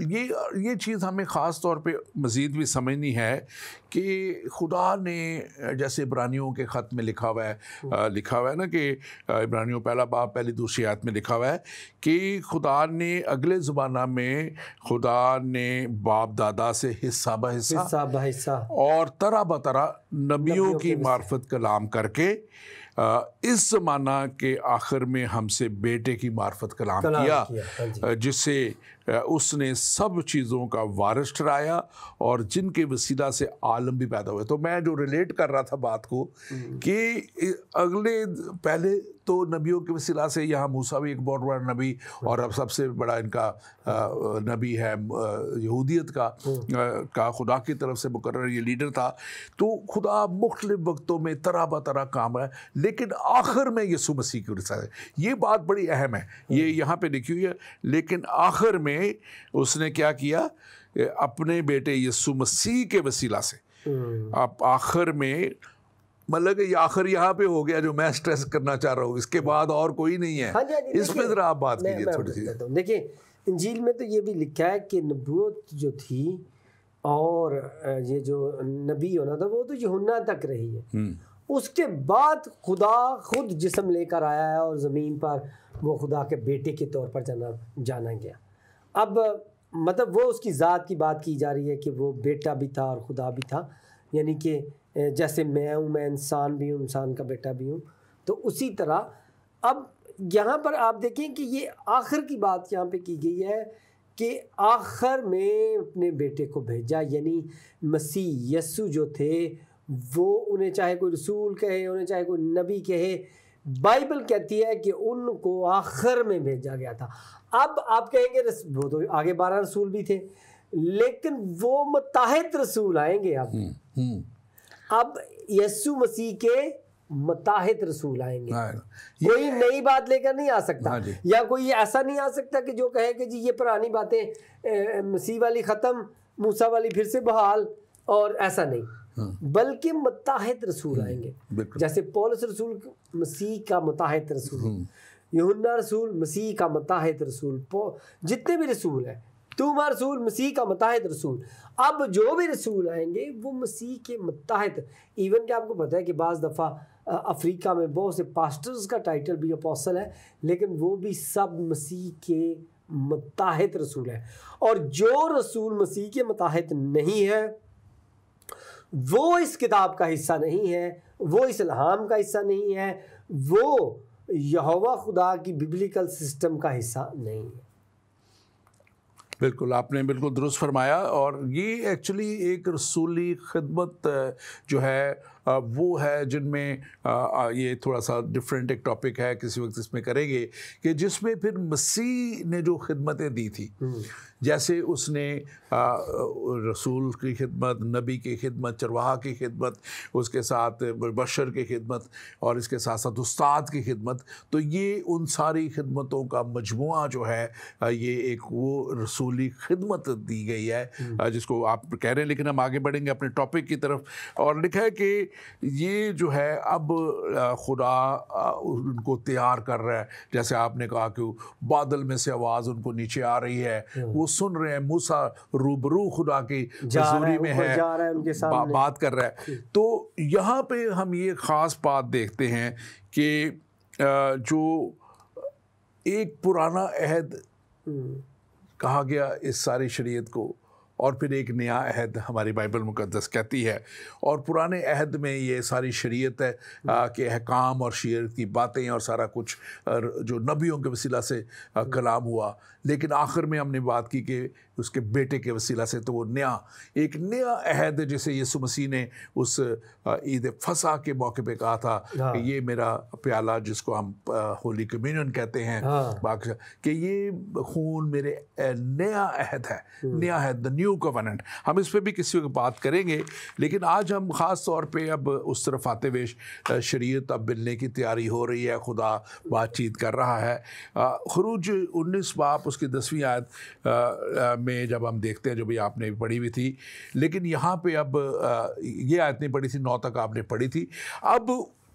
A: ये चीज़ हमें ख़ास तौर पे मज़ीद भी समझनी है कि खुदा ने, जैसे इब्रानियों के ख़त में लिखा हुआ है ना कि इब्रानियों पहला बाब पहली दूसरी आयत में लिखा हुआ है कि खुदा ने अगले ज़माना में खुदा ने बाप दादा से हिस्सा बहिस्सा और तरह बतरह नबियों की मार्फत कलाम करके इस ज़माना के आखिर में हमसे बेटे की मार्फत कलाम किया, जिससे उसने सब चीज़ों का वारिस ठहराया और जिनके वसीला से आलम भी पैदा हुए। तो मैं जो रिलेट कर रहा था बात को कि पहले तो नबियों के वसीला से यहाँ मूसा भी एक बहुत बड़ा नबी और अब सबसे बड़ा इनका नबी है यहूदियत का खुदा की तरफ से मुकर्रर ये लीडर था। तो खुदा मुख्तलिफ वक्तों में तरह बतरह काम है, लेकिन आखिर में यीशु मसीह की रिसालत है। ये बात बड़ी अहम है, ये यहाँ पे लिखी हुई है। लेकिन आखिर में उसने क्या किया, अपने बेटे यीशु मसीह के वसीला से अब आखिर में, मतलब कि आखिर यहाँ पे हो गया जो मैं स्ट्रेस करना चाह रहा हूँ, इसके बाद और कोई नहीं है। इसमें जरा आप बात कीजिए थोड़ी सी।
B: देखिए इंजील में तो ये भी लिखा है कि नबूवत जो थी और ये जो नबी होना था वो तो यूहन्ना तक रही है। उसके बाद खुदा खुद जिस्म लेकर आया है और ज़मीन पर वो खुदा के बेटे के तौर पर जाना गया। अब मतलब वो उसकी ज़ात की बात की जा रही है कि वो बेटा भी था और खुदा भी था, यानी कि जैसे मैं हूँ, मैं इंसान भी हूँ, इंसान का बेटा भी हूँ। तो उसी तरह अब यहाँ पर आप देखें कि ये आखिर की बात यहाँ पे की गई है कि आखिर में अपने बेटे को भेजा, यानी मसीह यीशु जो थे वो, उन्हें चाहे कोई रसूल कहे, उन्हें चाहे कोई नबी कहे, बाइबल कहती है कि उनको आखिर में भेजा गया था। अब आप कहेंगे वो तो आगे 12 रसूल भी थे, लेकिन वो मुत्ताहिद रसूल आएंगे। अब यीशु मसीह के मुत्ताहिद रसूल आएंगे। कोई नई बात लेकर नहीं आ सकता, या कोई ऐसा नहीं आ सकता कि जो कहे कि जी ये पुरानी बातें मसीह वाली ख़त्म, मूसा वाली फिर से बहाल, और ऐसा नहीं, बल्कि मुत्ताहिद रसूल आएंगे। जैसे पौलुस रसूल मसीह का मुत्ताहिद रसूल, यूहन्ना रसूल मसीह का मुत्ताहिद रसूल, जितने भी रसूल हैं, तुम रसूल मसीह का मुत्ताहिद रसूल। अब जो भी रसूल आएंगे वो मसीह के मुत्ताहिद। इवन कि आपको पता है कि बाज़ दफ़ा अफ्रीका में बहुत से पास्टर्स का टाइटल भी अपोस्टल है, लेकिन वो भी सब मसीह के मुत्ताहिद रसूल है। और जो रसूल मसीह के मुत्ताहिद नहीं है वो इस किताब का हिस्सा नहीं है, वो इस इल्हाम का हिस्सा नहीं है, वो यहोवा खुदा की बिब्लिकल सिस्टम का हिस्सा नहीं है।
A: बिल्कुल, आपने बिल्कुल दुरुस्त फरमाया। और ये एक्चुअली एक रसूली खिदमत जो है वो है जिनमें ये थोड़ा सा डिफरेंट एक टॉपिक है, किसी वक्त इसमें करेंगे, कि जिसमें फिर मसीह ने जो खिदमतें दी थी, जैसे उसने रसूल की खिदमत, नबी की खिदमत, चरवाहा की खिदमत, उसके साथ बशर की खिदमत और इसके साथ साथ उस्ताद की खिदमत, तो ये उन सारी खिदमतों का मजमुआ जो है ये एक वो रसूली खिदमत दी गई है जिसको आप कह रहे हैं। लेकिन हम आगे बढ़ेंगे अपने टॉपिक की तरफ। और लिखा है कि ये जो है अब खुदा उनको तैयार कर रहा है, जैसे आपने कहा कि बादल में से आवाज़ उनको नीचे आ रही है, वो सुन रहे हैं, मूसा रूबरू खुदा की हज़ूरी में है, बात कर रहा है। तो यहाँ पे हम ये ख़ास बात देखते हैं कि जो एक पुराना अहद कहा गया इस सारी शरीयत को, और फिर एक नया अहद हमारी बाइबल मुकद्दस कहती है। और पुराने अहद में ये सारी शरीयत है कि अहकाम और शरीयत की बातें और सारा कुछ जो नबियों के वसीला से कलाम हुआ, लेकिन आखिर में हमने बात की कि उसके बेटे के वसीला से, तो वो एक नया अहद जिसे यीशु मसीह ने उस ईद फसा के मौके पे कहा था कि ये मेरा प्याला जिसको हम होली कम्युनियन कहते हैं, कि ये खून मेरे नया अहद है, नया है, द न्यू कवेनेंट। हम इस पर भी किसी वक्त बात करेंगे, लेकिन आज हम ख़ास तौर पे अब उस तरफ आते हुए शरीयत अब मिलने की तैयारी हो रही है, खुदा बातचीत कर रहा है। खरूज 19 बाब उसकी 10वीं आयत में जब हम देखते हैं, जो भी आपने पढ़ी हुई थी, लेकिन यहाँ पे अब ये आयत नहीं पढ़ी थी, 9 तक आपने पढ़ी थी। अब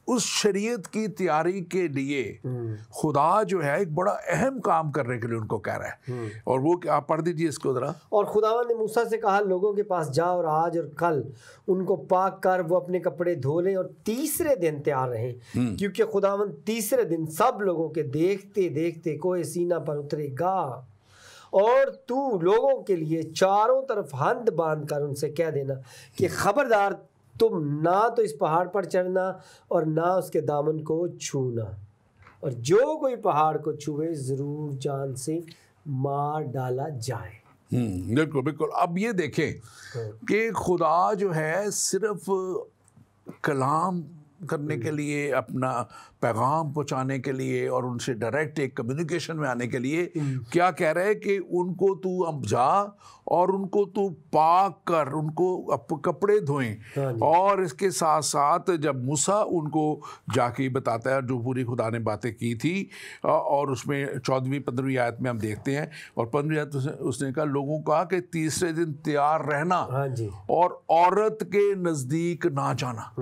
A: उस शरीयत की तैयारी के लिए खुदा जो है एक बड़ा अहम काम करने के लिए उनको कह रहा है, और वो आप पढ़ दीजिए इसको ज़रा।
B: और खुदावंद ने मूसा से कहा, लोगों के पास जा और आज और कल उनको पाक कर वो अपने कपड़े धो लें और तीसरे दिन तैयार रहें, क्योंकि खुदावंद तीसरे दिन सब लोगों के देखते देखते कोहे सीना पर उतरेगा। और तू लोगों के लिए चारों तरफ हद बांध कर उनसे कह देना कि खबरदार, तुम ना तो इस पहाड़ पर चढ़ना और ना उसके दामन को छूना, और जो कोई पहाड़ को छुए जरूर जान से मार डाला जाए।
A: बिल्कुल बिल्कुल। अब ये देखें कि खुदा जो है सिर्फ कलाम करने के लिए, अपना पैगाम पहुंचाने के लिए और उनसे डायरेक्ट एक कम्युनिकेशन में आने के लिए क्या कह रहा है कि उनको तू अब जा और उनको तू पाक कर, उनको कपड़े धोएं। और इसके साथ साथ जब मूसा उनको जाके बताता है जो पूरी खुदा ने बातें की थी, और उसमें 14वीं 15वीं आयत में हम देखते हैं, और 15वीं आयत उसने कहा, लोगों को कहा कि तीसरे दिन तैयार रहना और औरत के नज़दीक ना जाना।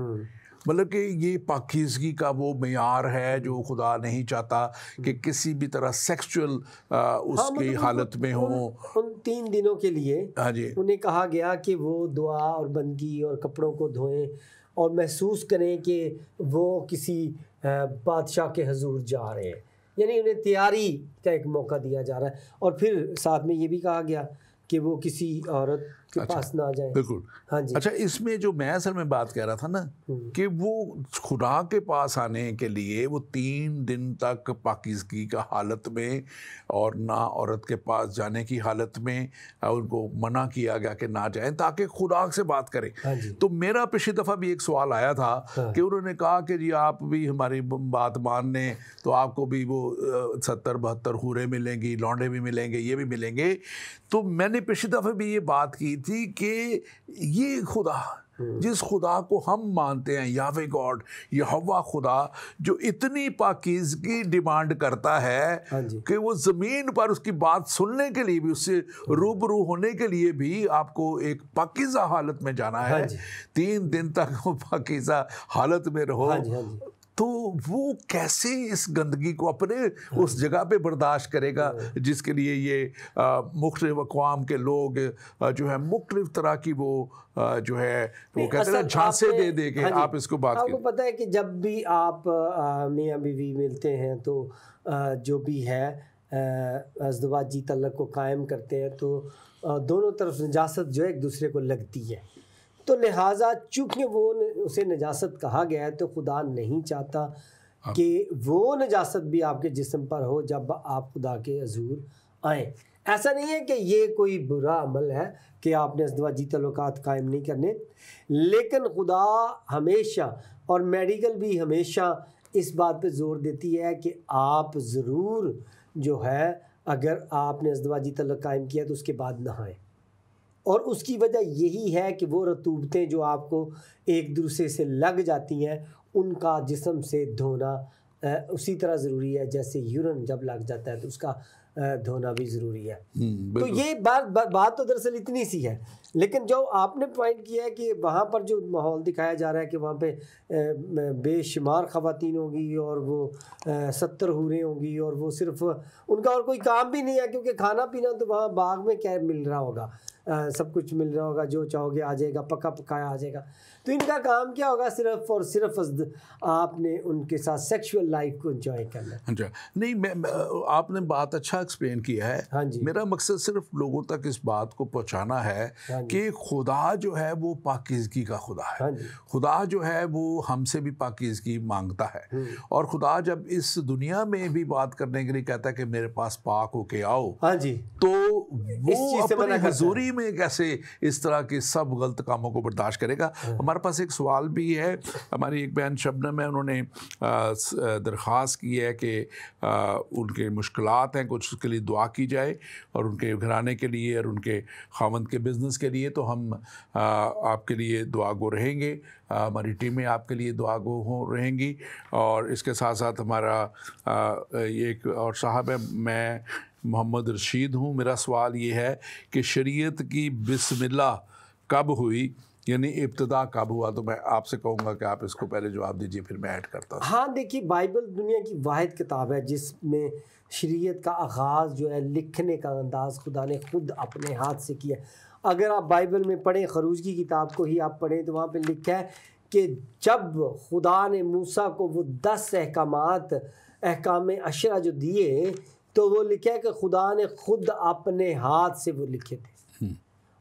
A: मतलब कि ये पाकीज़गी का वो मेयार है जो खुदा नहीं चाहता कि किसी भी तरह सेक्सुअल उसकी हालत में हो।
B: उन 3 दिनों के लिए उन्हें कहा गया कि वो दुआ और बंदगी और कपड़ों को धोएं और महसूस करें कि वो किसी बादशाह के हजूर जा रहे हैं, यानी उन्हें तैयारी का एक मौका दिया जा रहा है। और फिर साथ में ये भी कहा गया कि वो किसी औरत के पास ना जाए।
A: बिल्कुल।
B: हाँ जी।
A: अच्छा, इसमें जो मैं असल में बात कह रहा था ना कि वो खुदा के पास आने के लिए वो 3 दिन तक पाकीज़गी का हालत में और ना औरत के पास जाने की हालत में उनको मना किया गया कि ना जाएं, ताकि खुदा से बात करें।
B: हाँ,
A: तो मेरा पिछली दफ़ा भी एक सवाल आया था कि उन्होंने कहा कि जी आप भी हमारी बात मानने तो आपको भी वो 70-72 हूरें मिलेंगी, लौंडे भी मिलेंगे, ये भी मिलेंगे। तो मैंने पिछली दफ़ा भी ये बात की थी कि ये खुदा, जिस खुदा को हम मानते हैं, यावे गॉड, यहोवा खुदा, जो इतनी पाकीज़गी डिमांड करता है कि वो ज़मीन पर उसकी बात सुनने के लिए भी, उससे रूबरू होने के लिए भी आपको एक पाकीज़ा हालत में जाना है। 3 दिन तक वो पाकीज़ा हालत में रहो। तो वो कैसे इस गंदगी को अपने उस जगह पे बर्दाश्त करेगा जिसके लिए ये मुख्तलिफ अक़वाम के लोग जो है मुख्तलिफ तरह की वो जो है वो कहते हैं झांसे दे के। आप इसको बात
B: आपको पता है कि जब भी आप मियाँ बीवी मिलते हैं तो जो भी है अज़दवाजी तल्लक़ को कायम करते हैं तो दोनों तरफ नजासत जो है एक दूसरे को लगती है। तो लिहाजा चूँकि वो उसे नजासत कहा गया है, तो खुदा नहीं चाहता कि वो नजासत भी आपके जिस्म पर हो जब आप खुदा के हजूर आएँ। ऐसा नहीं है कि ये कोई बुरा अमल है कि आपने अज़दवाजी तल्लुकात कायम नहीं करने, लेकिन खुदा हमेशा और मेडिकल भी हमेशा इस बात पे ज़ोर देती है कि आप ज़रूर जो है, अगर आपने अज़दवाजी तल्लुक कायम किया तो उसके बाद नहाएं। और उसकी वजह यही है कि वो रतूबतें जो आपको एक दूसरे से लग जाती हैं उनका जिस्म से धोना उसी तरह ज़रूरी है जैसे यूरिन जब लग जाता है तो उसका धोना भी ज़रूरी है। तो ये बात तो दरअसल इतनी सी है, लेकिन जो आपने पॉइंट किया है कि वहाँ पर जो माहौल दिखाया जा रहा है कि वहाँ पे बेशुमार ख़वातीन होंगी और वो 70 हूरें होंगी और वो सिर्फ उनका और कोई काम भी नहीं है, क्योंकि खाना पीना तो वहाँ बाग में क्या मिल रहा होगा, सब कुछ मिल रहा होगा, जो चाहोगे आ जाएगा, पका पकाया आ जाएगा। तो इनका काम क्या होगा, सिर्फ और सिर्फ आपने उनके साथ सेक्सुअल लाइफ को एंजॉय करना।
A: अच्छा, नहीं मैं आपने बात अच्छा एक्सप्लेन किया है।
B: हाँ जी।
A: मेरा मकसद सिर्फ लोगों तक इस बात को पहुंचाना है
B: हाँ जी।
A: कि खुदा जो है वो पाकीज़गी का खुदा है।
B: हाँ जी।
A: खुदा जो है वो हमसे भी पाकीज़गी मांगता है, और खुदा जब इस दुनिया में भी बात करने के लिए कहता है कि मेरे पास पाक होके आओ,
B: हाँ जी,
A: तो
B: इस
A: वो
B: चीज़ से मना
A: अपनी
B: करता है।
A: हजूरी में कैसे इस तरह के सब गलत कामों को बर्दाश्त करेगा। हमारे पास एक सवाल भी है, हमारी एक बहन शबनम है, उन्होंने दरख्वास्त की है कि उनके मुश्किलात हैं कुछ, उसके लिए दुआ की जाए, और उनके घराने के लिए और उनके खावंद के बिज़नेस के लिए। तो हम आपके लिए दुआ गो रहेंगे, हमारी टीमें आपके लिए दुआ गो हो रहेंगी। और इसके साथ साथ हमारा एक और साहब है, मैं मोहम्मद रशीद हूँ। मेरा सवाल ये है कि शरीयत की बिस्मिल्लाह कब हुई, यानी इब्तिदा कब हुआ? तो मैं आपसे कहूँगा कि आप इसको पहले जवाब दीजिए, फिर मैं ऐड करता हूँ।
B: हाँ देखिए, बाइबल दुनिया की वाहिद किताब है जिसमें शरीयत का आगाज़ जो है, लिखने का अंदाज़ खुदा ने खुद अपने हाथ से किया। अगर आप बाइबल में पढ़ें, खरूज की किताब को ही आप पढ़ें, तो वहाँ पे लिखा है कि जब खुदा ने मूसा को वो 10 अहकाम अशरा जो दिए, तो वो लिखा है कि खुदा ने खुद अपने हाथ से वो लिखे थे।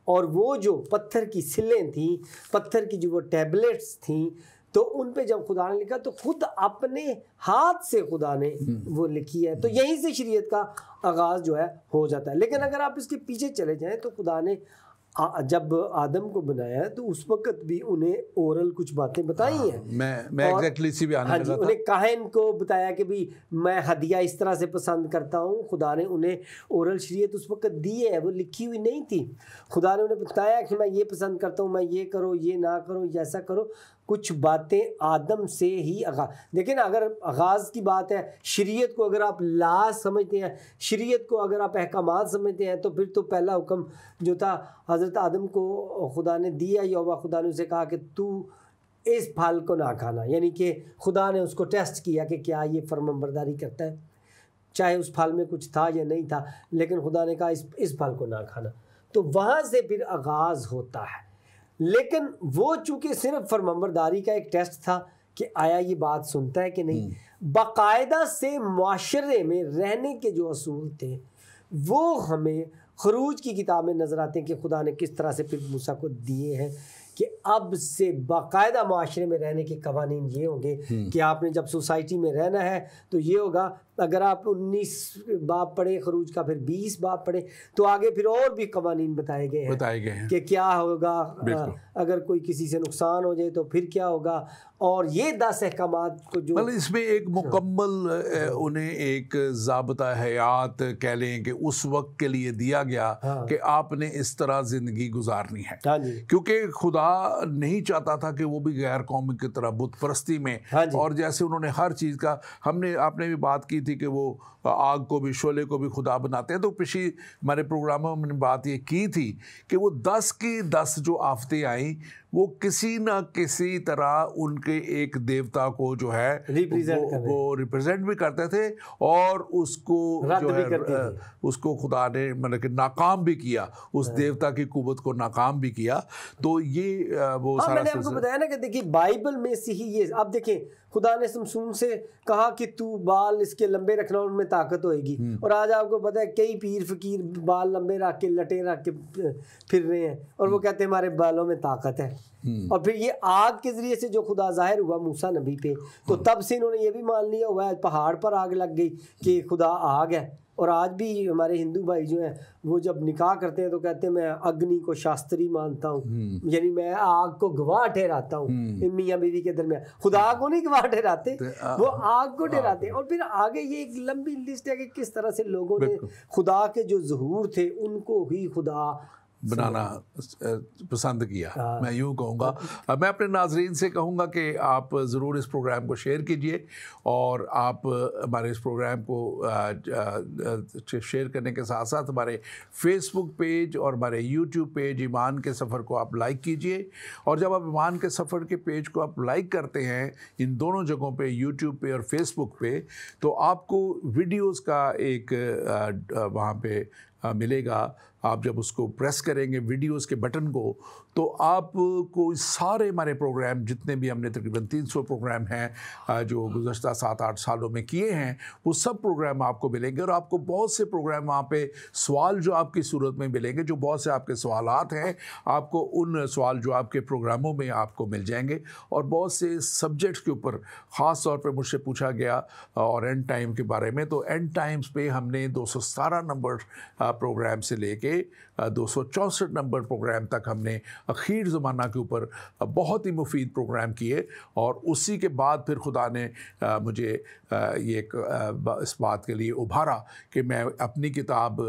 B: और वो जो पत्थर की सिलें थीं, पत्थर की जो वो टैबलेट्स थीं, तो उन पे जब खुदा ने लिखा तो खुद अपने हाथ से खुदा ने वो लिखी है। तो यहीं से शरीयत का आगाज़ जो है हो जाता है। लेकिन अगर आप इसके पीछे चले जाएं तो खुदा ने जब आदम को बनाया तो उस वक्त भी उन्हें ओरल कुछ बातें बताई हैं।
A: मैं एग्जैक्टली इसी भी आने
B: हाँ
A: लगा
B: जी,
A: था।
B: उन्हें काहिन को बताया कि भी मैं हदिया इस तरह से पसंद करता हूँ। खुदा ने उन्हें ओरल शरीयत उस वक्त दी है, वो लिखी हुई नहीं थी। खुदा ने उन्हें बताया कि मैं ये पसंद करता हूँ, मैं ये करो, ये ना करो, ऐसा करो। कुछ बातें आदम से ही देखिए ना, अगर आगाज़ की बात है, शरीयत को अगर आप ला समझते हैं, शरीयत को अगर आप अहकामात समझते हैं, तो फिर तो पहला हुक्म जो था हज़रत आदम को खुदा ने दिया, यहोवा खुदा ने उसे कहा कि तू इस फल को ना खाना। यानी कि खुदा ने उसको टेस्ट किया कि क्या ये फरमाबरदारी करता है, चाहे उस फल में कुछ था या नहीं था, लेकिन खुदा ने कहा इस फल को ना खाना। तो वहाँ से फिर आगाज़ होता है। लेकिन वो चूँकि सिर्फ फरमाबरदारी का एक टेस्ट था कि आया ये बात सुनता है कि नहीं, बाकायदा से माशरे में रहने के जो असूल थे वो हमें खरूज की किताब में नज़र आते हैं कि खुदा ने किस तरह से फिर मूसा को दिए हैं कि अब से बाकायदा माशरे में रहने के कवानीन ये होंगे कि आपने जब सोसाइटी में रहना है तो ये होगा। अगर आप 19 बाब पढ़े खरूज का, फिर 20 बाब पढ़े, तो आगे फिर और भी कवानीन बताए गए हैं कि क्या होगा अगर कोई किसी से नुकसान हो जाए तो फिर क्या होगा। और ये 10 अहकामात को जो
A: मतलब इसमें एक मुकम्मल उन्हें एक ज़ाब्ता हयात कह लें कि उस वक्त के लिए दिया गया कि आपने इस तरह ज़िंदगी गुजारनी है। क्योंकि खुदा नहीं चाहता था कि वो भी गैर कौमी की तरह बुत परस्ती में, और जैसे उन्होंने हर चीज़ का, आपने भी बात की थी कि वो आग को भी, शोले को भी खुदा बनाते हैं। तो पिछली हमारे प्रोग्रामों में हमने बात ये की थी कि वो 10 की 10 जो आफतें आई वो किसी ना किसी तरह उनके एक देवता को जो है वो रिप्रेजेंट भी करते थे, और उसको जो है उसको खुदा ने मतलब कि नाकाम भी किया, उस देवता की कुव्वत को नाकाम भी किया। तो ये वो सारा
B: मैंने आपको बताया ना कि देखिए बाइबल में से ही ये, अब देखिए खुदा ने शमसून से कहा कि तू बाल इसके लंबे रखना, उनमें ताकत होएगी। और आज आपको पता है कई पीर फकीर बाल लंबे रख के, लटे रख के फिर रहे हैं, और वो कहते हैं हमारे बालों में ताकत है। और फिर ये आग के जरिए से जो खुदा जाहिर हुआ मूसा नबी पे, तो तब से इन्होंने ये भी मान लिया हुआ है, पहाड़ पर आग लग गई कि खुदा आग है। और आज भी हमारे हिंदू भाई जो हैं वो जब निकाह करते हैं तो कहते हैं मैं अग्नि को शास्त्री मानता हूँ, यानी मैं आग को गवाह ठहराता हूँ मियाँ बीवी के दरमियान। खुदा को नहीं गवाह ठहराते, वो आग को ठहराते हैं। और फिर आगे ये एक लंबी लिस्ट है कि किस तरह से लोगों ने खुदा के जो ज़हूर थे उनको ही खुदा
A: बनाना पसंद किया, मैं यूँ कहूँगा। मैं अपने नाजरीन से कहूँगा कि आप ज़रूर इस प्रोग्राम को शेयर कीजिए, और आप हमारे इस प्रोग्राम को शेयर करने के साथ साथ हमारे फेसबुक पेज और हमारे यूट्यूब पेज ईमान के सफ़र को आप लाइक कीजिए। और जब आप ईमान के सफ़र के पेज को आप लाइक करते हैं इन दोनों जगहों पे, यूट्यूब पे और फेसबुक पे, तो आपको वीडियोस का एक वहाँ पे मिलेगा आप जब उसको प्रेस करेंगे वीडियोस के बटन को, तो आपको सारे हमारे प्रोग्राम जितने भी हमने तकरीबन 300 प्रोग्राम हैं जो गुज़श्ता 7-8 सालों में किए हैं, वो सब प्रोग्राम आपको मिलेंगे। और आपको बहुत से प्रोग्राम वहाँ पे सवाल जो आपकी सूरत में मिलेंगे, जो बहुत से आपके सवालात हैं, आपको उन सवाल जो आपके प्रोग्रामों में आपको मिल जाएंगे। और बहुत से सब्जेक्ट्स के ऊपर ख़ास तौर पे मुझसे पूछा गया और एंड टाइम के बारे में, तो एंड टाइम्स पे हमने 217 नंबर प्रोग्राम से लेके 264 नंबर प्रोग्राम तक हमने अखीर ज़माना के ऊपर बहुत ही मुफीद प्रोग्राम किए। और उसी के बाद फिर खुदा ने मुझे ये इस बात के लिए उभारा कि मैं अपनी किताब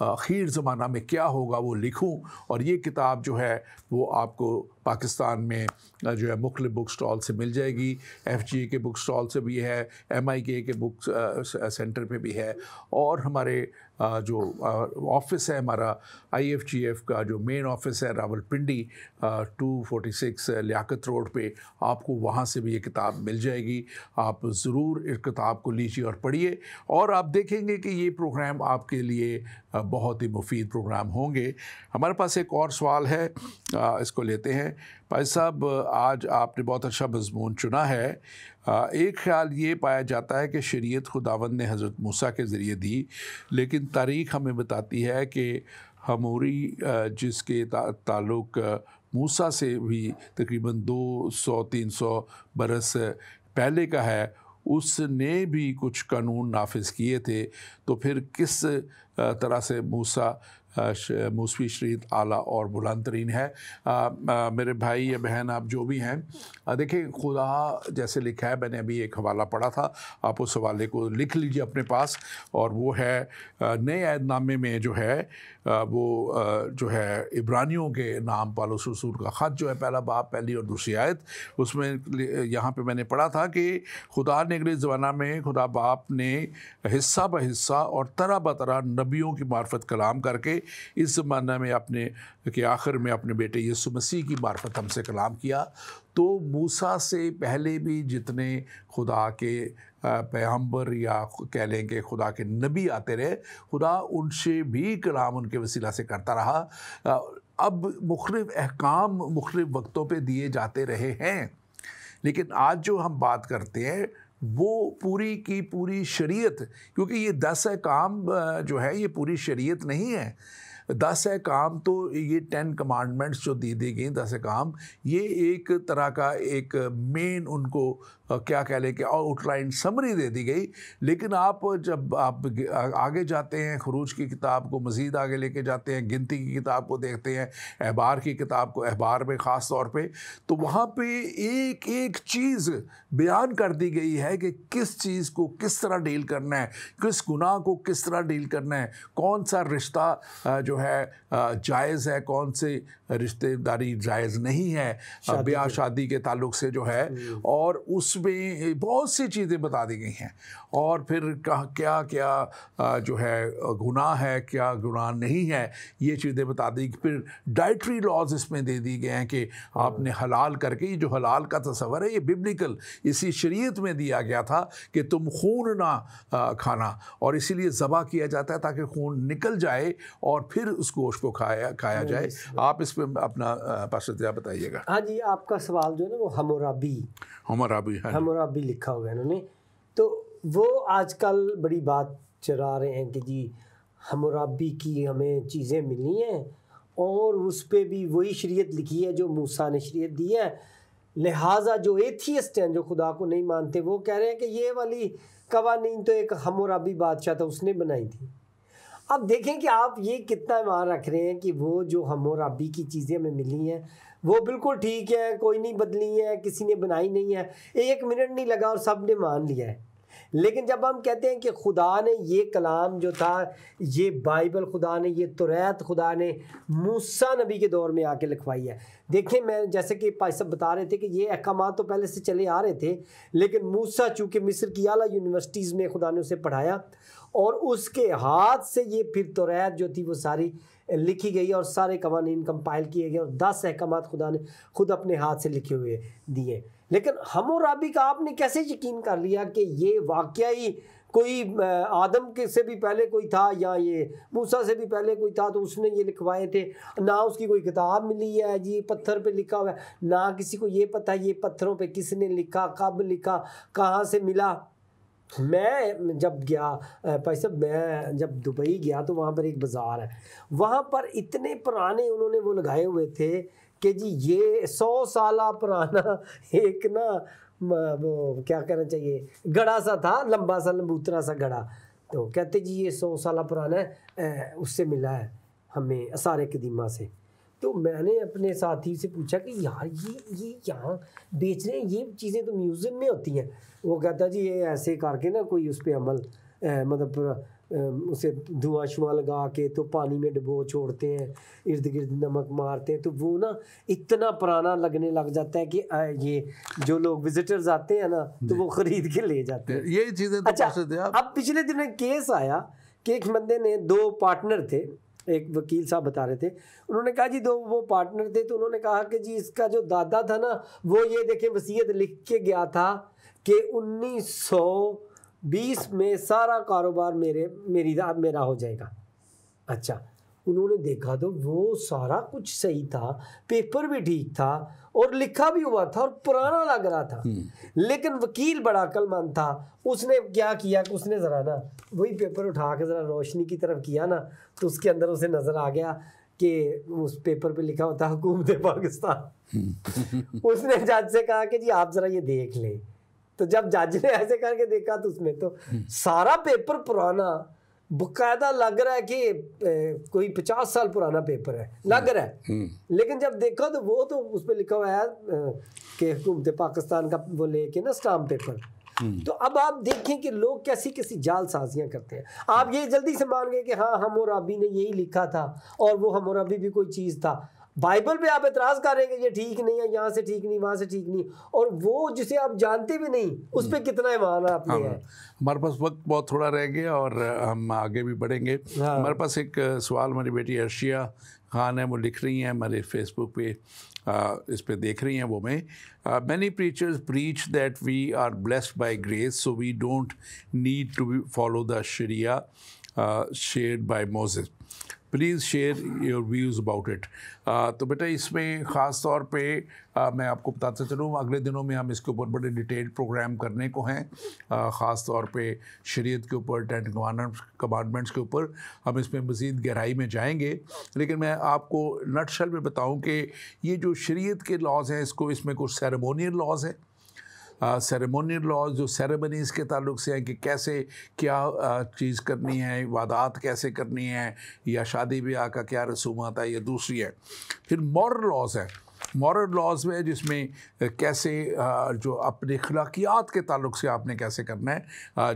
A: अखीर ज़माना में क्या होगा वो लिखूं। और ये किताब जो है वो आपको पाकिस्तान में जो है मुख्तलिफ बुक स्टॉल से मिल जाएगी। FGA के बुक स्टॉल से भी है, MIK के बुक सेंटर पे भी है, और हमारे जो ऑफिस है हमारा IFGF का जो मेन ऑफिस है रावलपिंडी 246 लियाकत रोड पे, आपको वहाँ से भी ये किताब मिल जाएगी। आप ज़रूर इस किताब को लीजिए और पढ़िए, और आप देखेंगे कि ये प्रोग्राम आपके लिए बहुत ही मुफीद प्रोग्राम होंगे। हमारे पास एक और सवाल है, इसको लेते हैं। भाई साहब, आज आपने बहुत अच्छा मज़मून चुना है। एक ख़्याल ये पाया जाता है कि शरीयत खुदावंद ने हज़रत मूसा के ज़रिए दी, लेकिन तारीख़ हमें बताती है कि हमूरी जिसके ताल्लुक़ मूसा से भी तकरीबन 200-300 बरस पहले का है, उसने भी कुछ कानून नाफिज किए थे। तो फिर किस तरह से मूसा मूसवी शरीयत आला और बुलंद तरीन है। मेरे भाई या बहन, आप जो भी हैं, देखिए खुदा जैसे लिखा है, मैंने अभी एक हवाला पढ़ा था, आप उस हवाले को लिख लीजिए अपने पास। और वो है नए अहदनामे में जो है वो जो है इब्रानियों के नाम पौलुस रसूल का ख़त जो है, पहला बाब पहली और दूसरी आयत, उसमें यहाँ पे मैंने पढ़ा था कि खुदा ने अगले ज़माना में खुदा बाप ने हिस्सा ब हिस्सा और तरह ब तरह नबियों की मार्फत कलाम करके इस ज़माना में अपने के आखिर में अपने बेटे यीशु मसीह की मार्फत हमसे कलाम किया। तो मूसा से पहले भी जितने खुदा के पैगंबर या कह लें कि खुदा के नबी आते रहे, खुदा उनसे भी कलाम उनके वसीला से करता रहा। अब मुख्तलिफ अहकाम मुख्तलिफ वक्तों पे दिए जाते रहे हैं, लेकिन आज जो हम बात करते हैं वो पूरी की पूरी शरीयत, क्योंकि ये 10 अहकाम जो है ये पूरी शरीयत नहीं है। 10 अहकाम तो ये 10 कमांडमेंट्स जो दी गई 10 अहकाम, ये एक तरह का एक मेन उनको क्या कह लें कि आउटलाइन समरी दे दी गई। लेकिन आप जब आप आगे जाते हैं, खरूज की किताब को मज़ीद आगे लेके जाते हैं, गिनती की किताब को देखते हैं, अहबार की किताब को, अहबार में ख़ास तौर पे, तो वहाँ पे एक एक चीज़ बयान कर दी गई है कि किस चीज़ को किस तरह डील करना है, किस गुनाह को किस तरह डील करना है, कौन सा रिश्ता जो है जायज़ है, कौन से रिश्तेदारी जायज़ नहीं है, ब्याह शादी के ताल्लुक़ से जो है, और उसमें बहुत सी चीज़ें बता दी गई हैं। और फिर क्या क्या जो है गुनाह है, क्या गुनाह नहीं है, ये चीज़ें बता दी। फिर डाइटरी लॉज इसमें दे दी गए हैं कि आपने हलाल करके, ये जो हलाल का तस्वर है ये बिब्लिकल इसी शरीयत में दिया गया था कि तुम खून ना खाना, और इसीलिए ज़बह किया जाता है ताकि खून निकल जाए और फिर उस गोश्त को खाया जाए। आप इस पर अपना पासतिया बताइएगा।
B: हाँ जी, आपका सवाल जो है ना वो हम्मुराबी लिखा हुआ है इन्होंने, तो वो आजकल बड़ी बात चला रहे हैं कि जी हम्मुराबी की हमें चीज़ें मिली हैं और उस पर भी वही शरीयत लिखी है जो मूसा ने शरीयत दी है। लिहाजा जो एथियस्ट हैं, जो खुदा को नहीं मानते, वो कह रहे हैं कि ये वाली कवानीन तो एक हम्मुराबी बादशाह था उसने बनाई थी। अब देखें कि आप ये कितना ईमान रख रहे हैं कि वो जो हम्मुराबी की चीज़ें हमें मिली हैं वो बिल्कुल ठीक है, कोई नहीं बदली है, किसी ने बनाई नहीं है, 1 मिनट नहीं लगा और सब ने मान लिया है। लेकिन जब हम कहते हैं कि खुदा ने ये कलाम जो था, ये बाइबल खुदा ने, ये तौरात खुदा ने मूसा नबी के दौर में आके लिखवाई है। देखें, मैं जैसे कि भाई साहब बता रहे थे कि ये अहकाम तो पहले से चले आ रहे थे, लेकिन मूसा चूँकि मिस्र की आला यूनिवर्सिटीज़ में खुदा ने उसे पढ़ाया और उसके हाथ से ये फिर तौरात जो थी वो सारी लिखी गई और सारे कवानीन कंपाइल किए गए और 10 अहकाम खुदा ने खुद अपने हाथ से लिखे हुए दिए। लेकिन हम्मुराबी का आपने कैसे यकीन कर लिया कि ये वाकई कोई आदम के से भी पहले कोई था, या ये मूसा से भी पहले कोई था तो उसने ये लिखवाए थे, ना उसकी कोई किताब मिली है जी, पत्थर पे लिखा हुआ है, ना किसी को ये पता ये पत्थरों पे किसने लिखा, कब लिखा, कहाँ से मिला। मैं जब गया भाई साहब, मैं जब दुबई गया तो वहाँ पर एक बाज़ार है, वहाँ पर इतने पुराने उन्होंने वो लगाए हुए थे कि जी ये 100 साल पुराना एक ना वो क्या कहना चाहिए गड़ा सा था, लंबा सा लंबूतरा सा गड़ा, तो कहते जी ये 100 साल पुराना है, उससे मिला है हमें आसार कदीमा से। तो मैंने अपने साथी से पूछा कि यार ये यहाँ बेच रहे हैं, ये चीज़ें तो म्यूज़ियम में होती हैं। वो कहता जी ये ऐसे करके ना कोई उस पर अमल मतलब उसे धुआं शुआं लगा के तो पानी में डुबो छोड़ते हैं, इर्द गिर्द नमक मारते हैं, तो वो ना इतना पुराना लगने लग जाता है कि ये जो लोग विजिटर्स आते हैं ना तो वो ख़रीद के ले जाते हैं
A: ये चीज़ें। तो
B: अच्छा, अब पिछले दिनों केस आया कि एक बंदे ने 2 पार्टनर थे, एक वकील साहब बता रहे थे, उन्होंने कहा जी 2 वो पार्टनर थे, तो उन्होंने कहा कि जी इसका जो दादा था ना वो ये देखें वसीयत लिख के गया था कि 1920 में सारा कारोबार मेरा हो जाएगा। अच्छा, उन्होंने देखा तो वो सारा कुछ सही था, पेपर भी ठीक था और लिखा भी हुआ था और पुराना लग रहा था, लेकिन वकील बड़ा अक्लमंद था, उसने क्या किया कि उसने ज़रा ना वही पेपर उठा के ज़रा रोशनी की तरफ किया ना, तो उसके अंदर उसे नज़र आ गया कि उस पेपर पे लिखा होता हुकूमत पाकिस्तान। उसने जज से कहा कि जी आप ज़रा ये देख लें, तो जब जज ने ऐसे करके देखा तो उसमें तो सारा पेपर पुराना बकायदा लग रहा है कि कोई 50 साल पुराना पेपर है लग रहा है, लेकिन जब देखा तो वो तो उस पर लिखा हुआ है कि हुकूमत पाकिस्तान का वो लेके ना स्टाम्प पेपर। तो अब आप देखें कि लोग कैसी कैसी जालसाजियां करते हैं। आप ये जल्दी से मान गए कि हाँ हम्मुराबी ने यही लिखा था और वो हम्मुराबी भी कोई चीज़ था। बाइबल पे आप एतराज़ कर रहे हैं कि ये ठीक नहीं है, यहाँ से ठीक नहीं, वहाँ से ठीक नहीं, और वो जिसे आप जानते भी नहीं उस पर कितना ईमान आपने है।
A: हमारे पास वक्त बहुत थोड़ा रह गया और हम आगे भी बढ़ेंगे। हमारे पास एक सवाल हमारी बेटी अर्शिया खान है, वो लिख रही हैं हमारे फेसबुक पे, इस पे देख रही हैं वो मैं, many preachers preach that we are blessed by grace so we don't need to follow the sharia shared by Moses, please share your views about it. तो बेटा इसमें ख़ास तौर पे मैं आपको बताते चलूँ, अगले दिनों में हम इसके ऊपर बड़े डिटेल्ड प्रोग्राम करने को हैं, ख़ास तौर पे शरीयत के ऊपर, 10 कमांडमेंट्स के ऊपर हम इसमें मज़ीद गहराई में जाएंगे। लेकिन मैं आपको नटशल में बताऊँ कि ये जो शरीयत के लॉज़ हैं इसमें कुछ सेरेमोनियल लॉज़ हैं, सेरेमोनियल लॉज जो सेरेमनीज़ के ताल्लुक से हैं कि कैसे क्या चीज़ करनी है, इबादत कैसे करनी है, या शादी ब्याह का क्या रसूमात है, या दूसरी है। फिर मॉरल लॉज है, मॉरल लॉज में जिसमें कैसे जो अपने अखलाकियात के ताल्लुक से आपने कैसे करना है,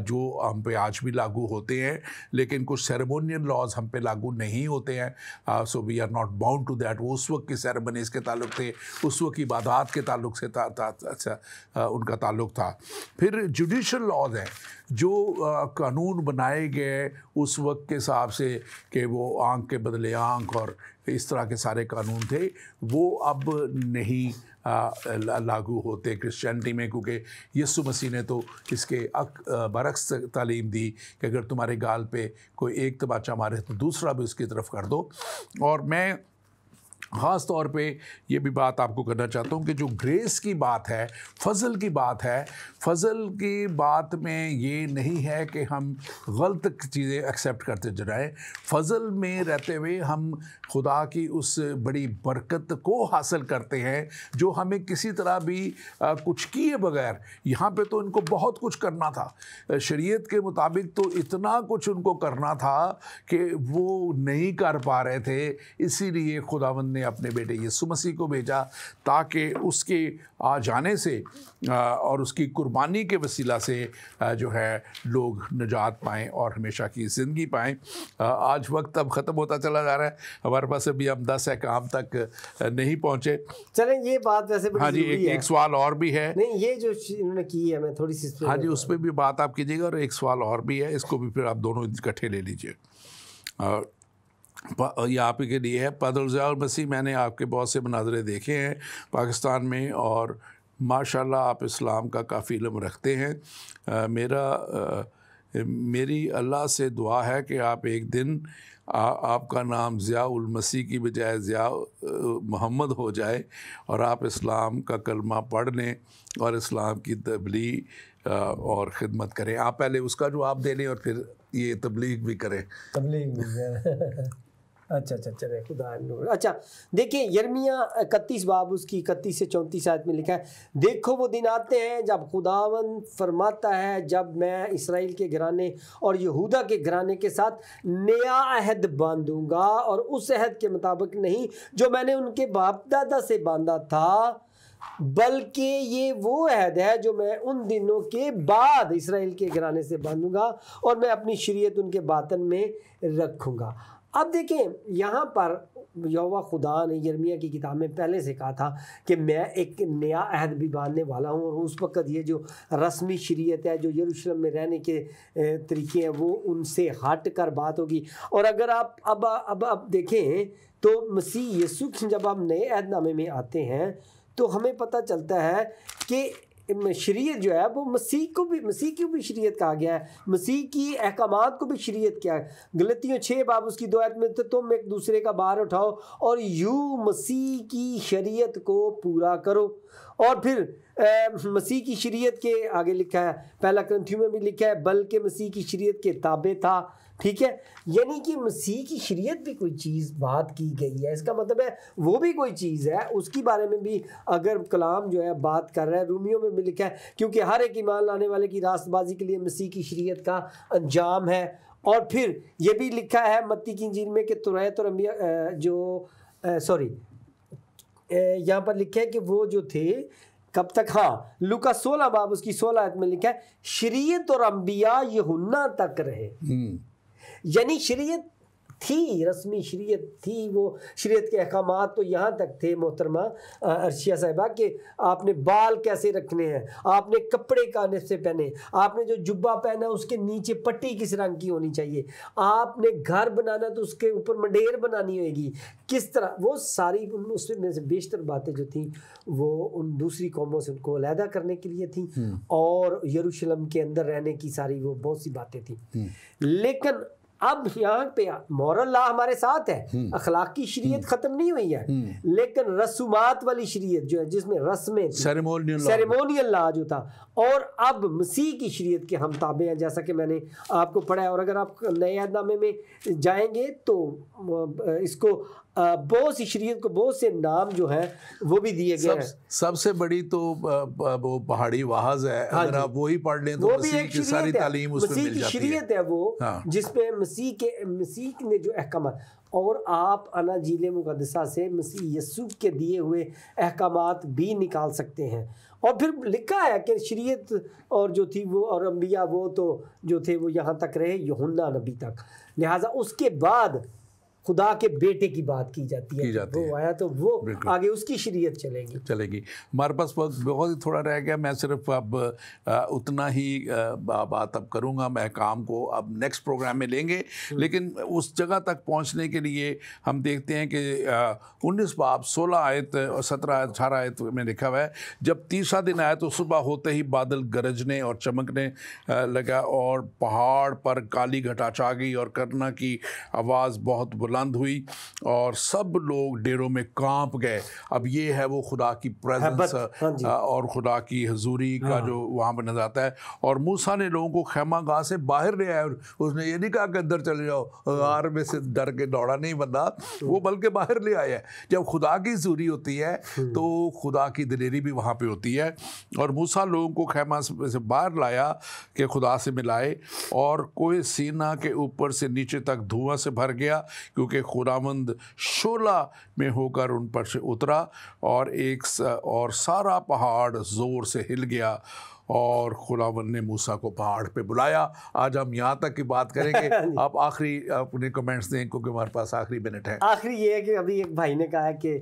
A: जो हम पे आज भी लागू होते हैं, लेकिन कुछ सेरेमोनियल लॉज हम पे लागू नहीं होते हैं। So we are not bound to that. वो उस वक्त की सेरेमनीज़ के ताल्लुक थे, उस वक्त की इबादत के ताल्लुक से उनका ताल्लुक था। फिर जुडिशल लॉज हैं जो कानून बनाए गए उस वक्त के हिसाब से कि वो आंख के बदले आंख और इस तरह के सारे कानून थे, वो अब नहीं लागू होते क्रिश्चियनिटी में, क्योंकि यीशु मसीह ने तो इसके बरक्स तालीम दी कि अगर तुम्हारे गाल पे कोई एक तमाचा मारे तो दूसरा भी उसकी तरफ कर दो। और मैं ख़ास तौर पे ये भी बात आपको करना चाहता हूँ कि जो ग्रेस की बात है, फ़ज़ल की बात है, फ़ज़ल की बात में ये नहीं है कि हम गलत चीज़ें एक्सेप्ट करते जाएं। फ़ज़ल में रहते हुए हम खुदा की उस बड़ी बरकत को हासिल करते हैं जो हमें किसी तरह भी कुछ किए बगैर, यहाँ पे तो इनको बहुत कुछ करना था, शरीयत के मुताबिक तो इतना कुछ उनको करना था कि वो नहीं कर पा रहे थे। इसीलिए खुदावंद ने अपने बेटे यीशु मसीह को भेजा ताकि उसके आ जाने से और उसकी कुर्बानी के वसीला से जो है लोग निजात पाएँ और हमेशा की ज़िंदगी पाएँ। आज वक्त अब ख़त्म होता चला जा रहा है, हमारे पास अभी हम 10 काम तक नहीं पहुँचे।
B: चलें, ये बात वैसे
A: हाँ जी, एक सवाल और भी है।
B: नहीं, ये जो इन्होंने की है मैं थोड़ी सी,
A: हाँ जी, उस पर भी बात आप कीजिएगा, और एक सवाल और भी है, इसको भी फिर आप दोनों इकट्ठे ले लीजिए। ये आप ही के लिए है। पादरज़ाल मसीह, मैंने आपके बहुत से मनाज़रे देखे हैं पाकिस्तान में और माशाल्लाह आप इस्लाम का काफ़ी इल्म रखते हैं। मेरा मेरी अल्लाह से दुआ है कि आप एक दिन आपका नाम ज़िया उल मसीह की बजाय ज़िया मोहम्मद हो जाए और आप इस्लाम का कलमा पढ़ लें और इस्लाम की तबलीग और ख़िदमत करें। आप पहले उसका जवाब दे लें और फिर ये तबलीग भी करें।
B: तबलीग भी अच्छा चले खुदा नूर। अच्छा देखिए यिर्मयाह 31 बाब उसकी 31 से 34 आयत में लिखा है, देखो वो दिन आते हैं जब खुदावंद फरमाता है, जब मैं इसराइल के घराने और यहूदा के घराने के साथ नया अहद बांधूंगा और उस अहद के मुताबिक नहीं जो मैंने उनके बाप दादा से बांधा था, बल्कि ये वो अहद है जो मैं उन दिनों के बाद इसराइल के घराने से बांधूंगा और मैं अपनी शरीयत उनके बातन में रखूंगा। अब देखें यहाँ पर यहोवा खुदा ने यिर्मयाह की किताब में पहले से कहा था कि मैं एक नया अहद भी बांधने वाला हूँ, और उस वक़्त ये जो रस्मी शरीयत है, जो यरूशलेम में रहने के तरीके हैं, वो उनसे हट कर बात होगी। और अगर आप अब देखें तो मसीह यीशु जब हम नए अहदनामे में आते हैं तो हमें पता चलता है कि शरीयत जो है वो मसीह को भी शरीयत कहा गया है, मसीह की अहकामात को भी शरीयत किया है। गलतियों 6 बाब उसकी 2 आयत में तो तुम एक दूसरे का भार उठाओ और यूं मसीह की शरीयत को पूरा करो। और फिर मसीह की शरीयत के आगे लिखा है, पहला कुरिन्थियों में भी लिखा है, बल्कि मसीह की शरीयत के ताबे था। ठीक है, यानी कि मसीह की शरीयत भी कोई चीज़ बात की गई है, इसका मतलब है वो भी कोई चीज़ है, उसकी बारे में भी अगर कलाम जो है बात कर रहा है। रूमियों में भी लिखा है, क्योंकि हर एक ईमान लाने वाले की रास्तबाजी के लिए मसीह की शरीयत का अंजाम है। और फिर ये भी लिखा है मत्ती की इंजील में कि तुरैत और अंबिया यहाँ पर लिखा है कि वो जो थे कब तक, हाँ लूका 16 बाब उसकी 16 आयत में लिखा है, शरीयत और अंबिया यूहन्ना तक रहे। यानी शरीयत थी, रस्मी शरीयत थी, वो शरीयत के अहकामात तो यहाँ तक थे मोहतरमा अर्शिया साहिबा के आपने बाल कैसे रखने हैं, आपने कपड़े काने से पहने, आपने जो जुब्बा पहना उसके नीचे पट्टी किस रंग की होनी चाहिए, आपने घर बनाना तो उसके ऊपर मंडेर बनानी होगी किस तरह, वो सारी उसमें से बेशतर बातें जो थी वो उन दूसरी कौमों से उनको अलहदा करने के लिए थी, और यरूशलेम के अंदर रहने की सारी वो बहुत सी बातें थी। लेकिन अब यहाँ पे मॉरल लॉ हमारे साथ है, अखलाक की शरीयत खत्म नहीं हुई है, लेकिन रसूमात वाली शरीयत जो है जिसमें रस्में, सेरेमोनियल लॉ जो था, और अब मसीह की शरीयत के हम ताबे हैं, जैसा कि मैंने आपको पढ़ा है। और अगर आप नए अहदनामे में जाएंगे तो इसको बहुत सी शरीयत को बहुत से नाम जो है वो भी दिए गए हैं।
A: सबसे बड़ी तो वो पहाड़ी वाहज है, अगर आप वो ही पढ़ लें तो मसीह की सारी तालीम उसमें मिल जाती है।
B: शरीयत है वो, जिसमें मसीह ने जो अहकाम, और आप अनाजील मुक़द्दसा से मसीह यीशु के दिए हुए अहकामात भी निकाल सकते हैं। और फिर लिखा है कि शरीयत और जो थी वो और अंबिया वो तो जो थे वो यहाँ तक रहे, यूहन्ना नबी तक, लिहाजा उसके बाद खुदा के बेटे की बात की जाती है, वो आया तो वो आगे उसकी शरीयत चलेगी।
A: हमारे पास वक्त बहुत ही थोड़ा रह गया, मैं सिर्फ अब उतना ही बात अब करूँगा, मैं काम को अब नेक्स्ट प्रोग्राम में लेंगे। लेकिन उस जगह तक पहुँचने के लिए हम देखते हैं कि 19 बाब 16 आयत और 17 आयत 18 आयत में लिखा हुआ है, जब तीसरा दिन आया तो सुबह होते ही बादल गरजने और चमकने लगा और पहाड़ पर काली घटा छा गई और करना की आवाज़ बहुत बुलंद हुई और सब लोग डेरों में कांप गए। अब ये है वो खुदा की प्रेजेंस और खुदा की हजूरी का जो वहाँ पर नजर आता है। और मूसा ने लोगों को खैमा गाह से बाहर ले आया, उसने ये नहीं कहा कि अंदर चले जाओ, गार में से डर के दौड़ा नहीं बंदा, वो बल्कि बाहर ले आया। जब खुदा की हजूरी होती है तो खुदा की दिलेरी भी वहाँ पे होती है। और मूसा लोगों को खैमा से बाहर लाया कि खुदा से मिलाए, और कोई सीना के ऊपर से नीचे तक धुआं से भर गया, क्योंकि खुदावंद शोला में होकर उन पर से उतरा और सारा पहाड़ ज़ोर से हिल गया और खुदावंद ने मूसा को पहाड़ पे बुलाया। आज हम यहाँ तक की बात करेंगे। आप आखिरी अपने कमेंट्स दें, क्योंकि हमारे पास आखिरी मिनट है।
B: आखिरी ये है कि अभी एक भाई ने कहा है कि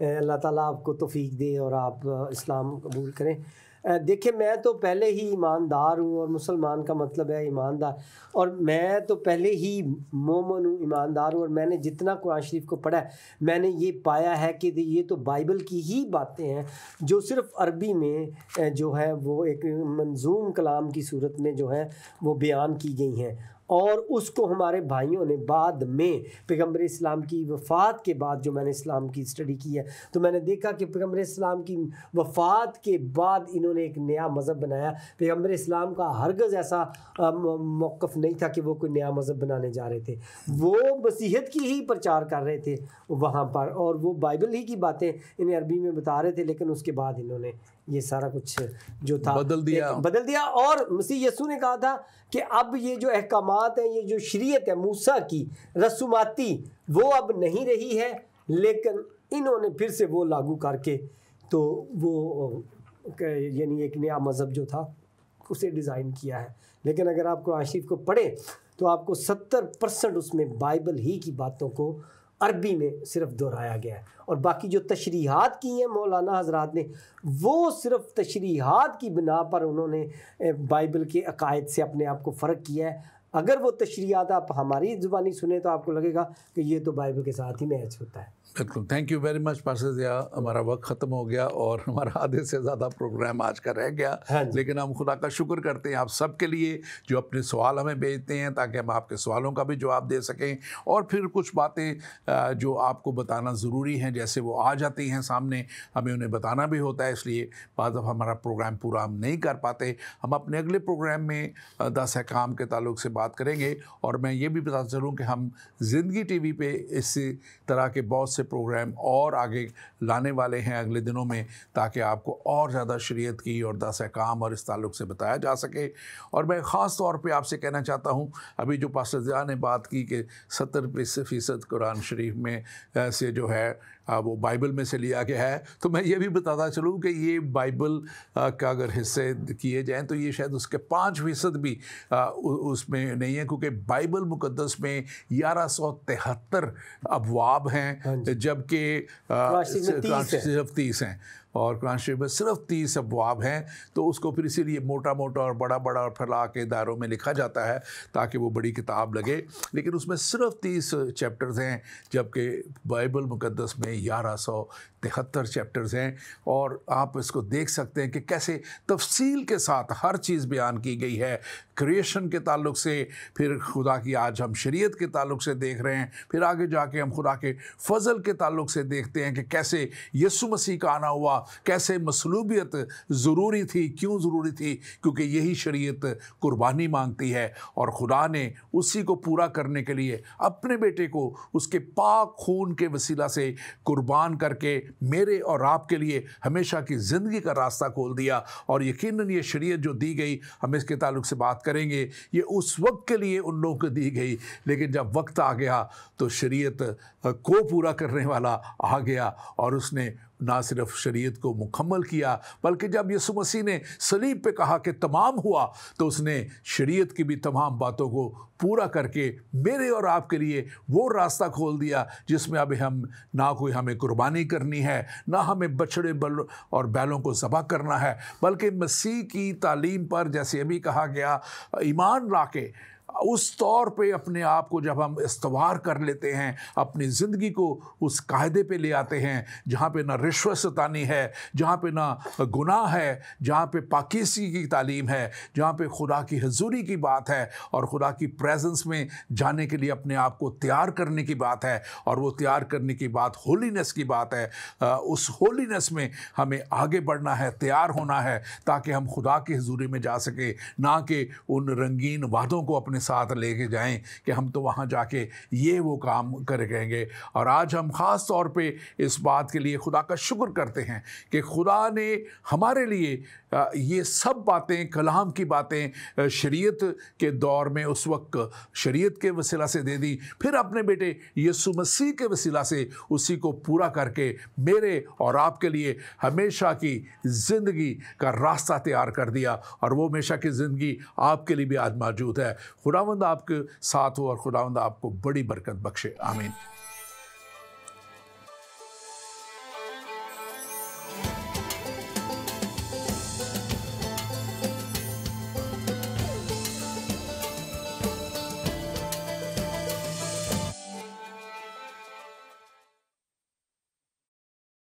B: अल्लाह ताला आपको तौफीक दे और आप इस्लाम कबूल करें। देखिए, मैं तो पहले ही ईमानदार हूँ, और मुसलमान का मतलब है ईमानदार, और मैं तो पहले ही मोमिन हूँ, ईमानदार हूँ। और मैंने जितना कुरान शरीफ को पढ़ा है, मैंने ये पाया है कि ये तो बाइबल की ही बातें हैं, जो सिर्फ़ अरबी में जो है वो एक मंजूम कलाम की सूरत में जो है वो बयान की गई हैं। और उसको हमारे भाइयों ने बाद में पैगम्बर इस्लाम की वफ़ात के बाद, जो मैंने इस्लाम की स्टडी की है, तो मैंने देखा कि पैगम्बर इस्लाम की वफ़ात के बाद इन्होंने एक नया मज़हब बनाया। पैगम्बर इस्लाम का हरगज़ ऐसा मौक़िफ़ नहीं था कि वो कोई नया मज़हब बनाने जा रहे थे। वो मसीहत की ही प्रचार कर रहे थे वहाँ पर, और वो बाइबल ही की बातें इन्हें अरबी में बता रहे थे। लेकिन उसके बाद इन्होंने ये सारा कुछ जो था बदल दिया। और मसीह यीशु ने कहा था कि अब ये जो अहकामात हैं, ये जो शरीयत है मूसा की रसूमाती, वो अब नहीं रही है, लेकिन इन्होंने फिर से वो लागू करके तो वो यानी एक नया मज़हब जो था उसे डिज़ाइन किया है। लेकिन अगर आप कुरान शरीफ को पढ़ें तो आपको 70% उसमें बाइबल ही की बातों को अरबी में सिर्फ दोहराया गया है, और बाकी जो तशरीहात की हैं मौलाना हजरात ने, वो सिर्फ तशरीहात की बिना पर उन्होंने बाइबल के अकायद से अपने आप को फ़र्क किया है। अगर वो तशरीहात आप हमारी ज़ुबानी सुने तो आपको लगेगा कि ये तो बाइबल के साथ ही मैच होता है।
A: बिल्कुल, thank you very much pastor Zia. हमारा वक्त ख़त्म हो गया और हमारा आधे से ज़्यादा प्रोग्राम आज का रह गया।
B: हाँ,
A: लेकिन हम खुदा का शुक्र करते हैं आप सब के लिए जो अपने सवाल हमें भेजते हैं, ताकि हम आपके सवालों का भी जवाब दे सकें। और फिर कुछ बातें जो आपको बताना ज़रूरी हैं, जैसे वो आ जाती हैं सामने, हमें उन्हें बताना भी होता है, इसलिए बाद अब हमारा प्रोग्राम पूरा हम नहीं कर पाते। हम अपने अगले प्रोग्राम में 10 अहकाम के ताल्लुक से बात करेंगे। और मैं ये भी बताता चलूँ कि हम ज़िंदगी टीवी पे इसी तरह के बहुत से प्रोग्राम और आगे लाने वाले हैं अगले दिनों में, ताकि आपको और ज़्यादा शरीयत की और 10 अहकाम और इस ताल्लुक से बताया जा सके। और मैं ख़ास तौर पे आपसे कहना चाहता हूँ, अभी जो पास्टर ज़िया ने बात की कि 70% कुरान शरीफ में से जो है वो बाइबल में से लिया गया है, तो मैं ये भी बताता चलूँ कि ये बाइबल का अगर हिस्से किए जाएँ तो ये शायद उसके 5% भी उसमें नहीं है, क्योंकि बाइबल मुक़द्दस में 1173 अबवाब हैं, जबकि सिर्फ 30 हैं, और कुरान शरीफ में सिर्फ 30 अबवाब हैं। तो उसको फिर इसीलिए मोटा मोटा और बड़ा बड़ा और फैला के दायरों में लिखा जाता है ताकि वो बड़ी किताब लगे, लेकिन उसमें सिर्फ 30 चैप्टर्स हैं, जबकि बाइबल मुक़द्दस में 1173 चैप्टर्स हैं। और आप इसको देख सकते हैं कि कैसे तफसील के साथ हर चीज़ बयान की गई है, क्रिएशन के ताल्लुक से, फिर खुदा की आज हम शरीयत के ताल्लुक से देख रहे हैं, फिर आगे जाके हम खुदा के फ़ज़ल के ताल्लुक से देखते हैं कि कैसे यीशु मसीह का आना हुआ, कैसे मसलूबियत ज़रूरी थी, क्यों ज़रूरी थी, क्योंकि यही शरीयत कुर्बानी मांगती है, और खुदा ने उसी को पूरा करने के लिए अपने बेटे को उसके पाक खून के वसीला से कुर्बान करके मेरे और आपके लिए हमेशा की ज़िंदगी का रास्ता खोल दिया। और यकीनन ये शरीयत जो दी गई, हम इसके ताल्लुक से बात करेंगे, ये उस वक्त के लिए उन लोगों को दी गई, लेकिन जब वक्त आ गया तो शरीयत को पूरा करने वाला आ गया, और उसने ना सिर्फ शरीयत को मुकम्मल किया, बल्कि जब यीशु मसीह ने सलीब पे कहा कि तमाम हुआ, तो उसने शरीयत की भी तमाम बातों को पूरा करके मेरे और आपके लिए वो रास्ता खोल दिया जिसमें अब हम ना कोई हमें कुर्बानी करनी है, ना हमें बछड़े बल और बैलों को ज़बह करना है, बल्कि मसीह की तालीम पर, जैसे अभी कहा गया, ईमान लाके उस तौर पे अपने आप को जब हम इस्तवार कर लेते हैं, अपनी ज़िंदगी को उस कायदे पे ले आते हैं जहाँ पे ना रिश्वत सतानी है, जहाँ पे ना गुनाह है, जहाँ पे पाकीज़गी की तालीम है, जहाँ पे खुदा की हजूरी की बात है और खुदा की प्रेजेंस में जाने के लिए अपने आप को तैयार करने की बात है, और वो तैयार करने की बात होलीनेस की बात है। उस होलीनेस में हमें आगे बढ़ना है, तैयार होना है, ताकि हम खुदा की हजूरी में जा सके, ना कि उन रंगीन वादों को अपने साथ लेके जाएं कि हम तो वहाँ जाके ये वो काम करेंगे। और आज हम ख़ास तौर पे इस बात के लिए खुदा का शुक्र करते हैं कि खुदा ने हमारे लिए ये सब बातें, कलाम की बातें शरीयत के दौर में उस वक्त शरीयत के वसीला से दे दी, फिर अपने बेटे यीशु मसीह के वसीला से उसी को पूरा करके मेरे और आपके लिए हमेशा की ज़िंदगी का रास्ता तैयार कर दिया, और वो हमेशा की ज़िंदगी आपके लिए भी आज मौजूद है। खुदावंद आपके साथ हो और खुदावंद आपको बड़ी बरकत बख्शे। आमीन।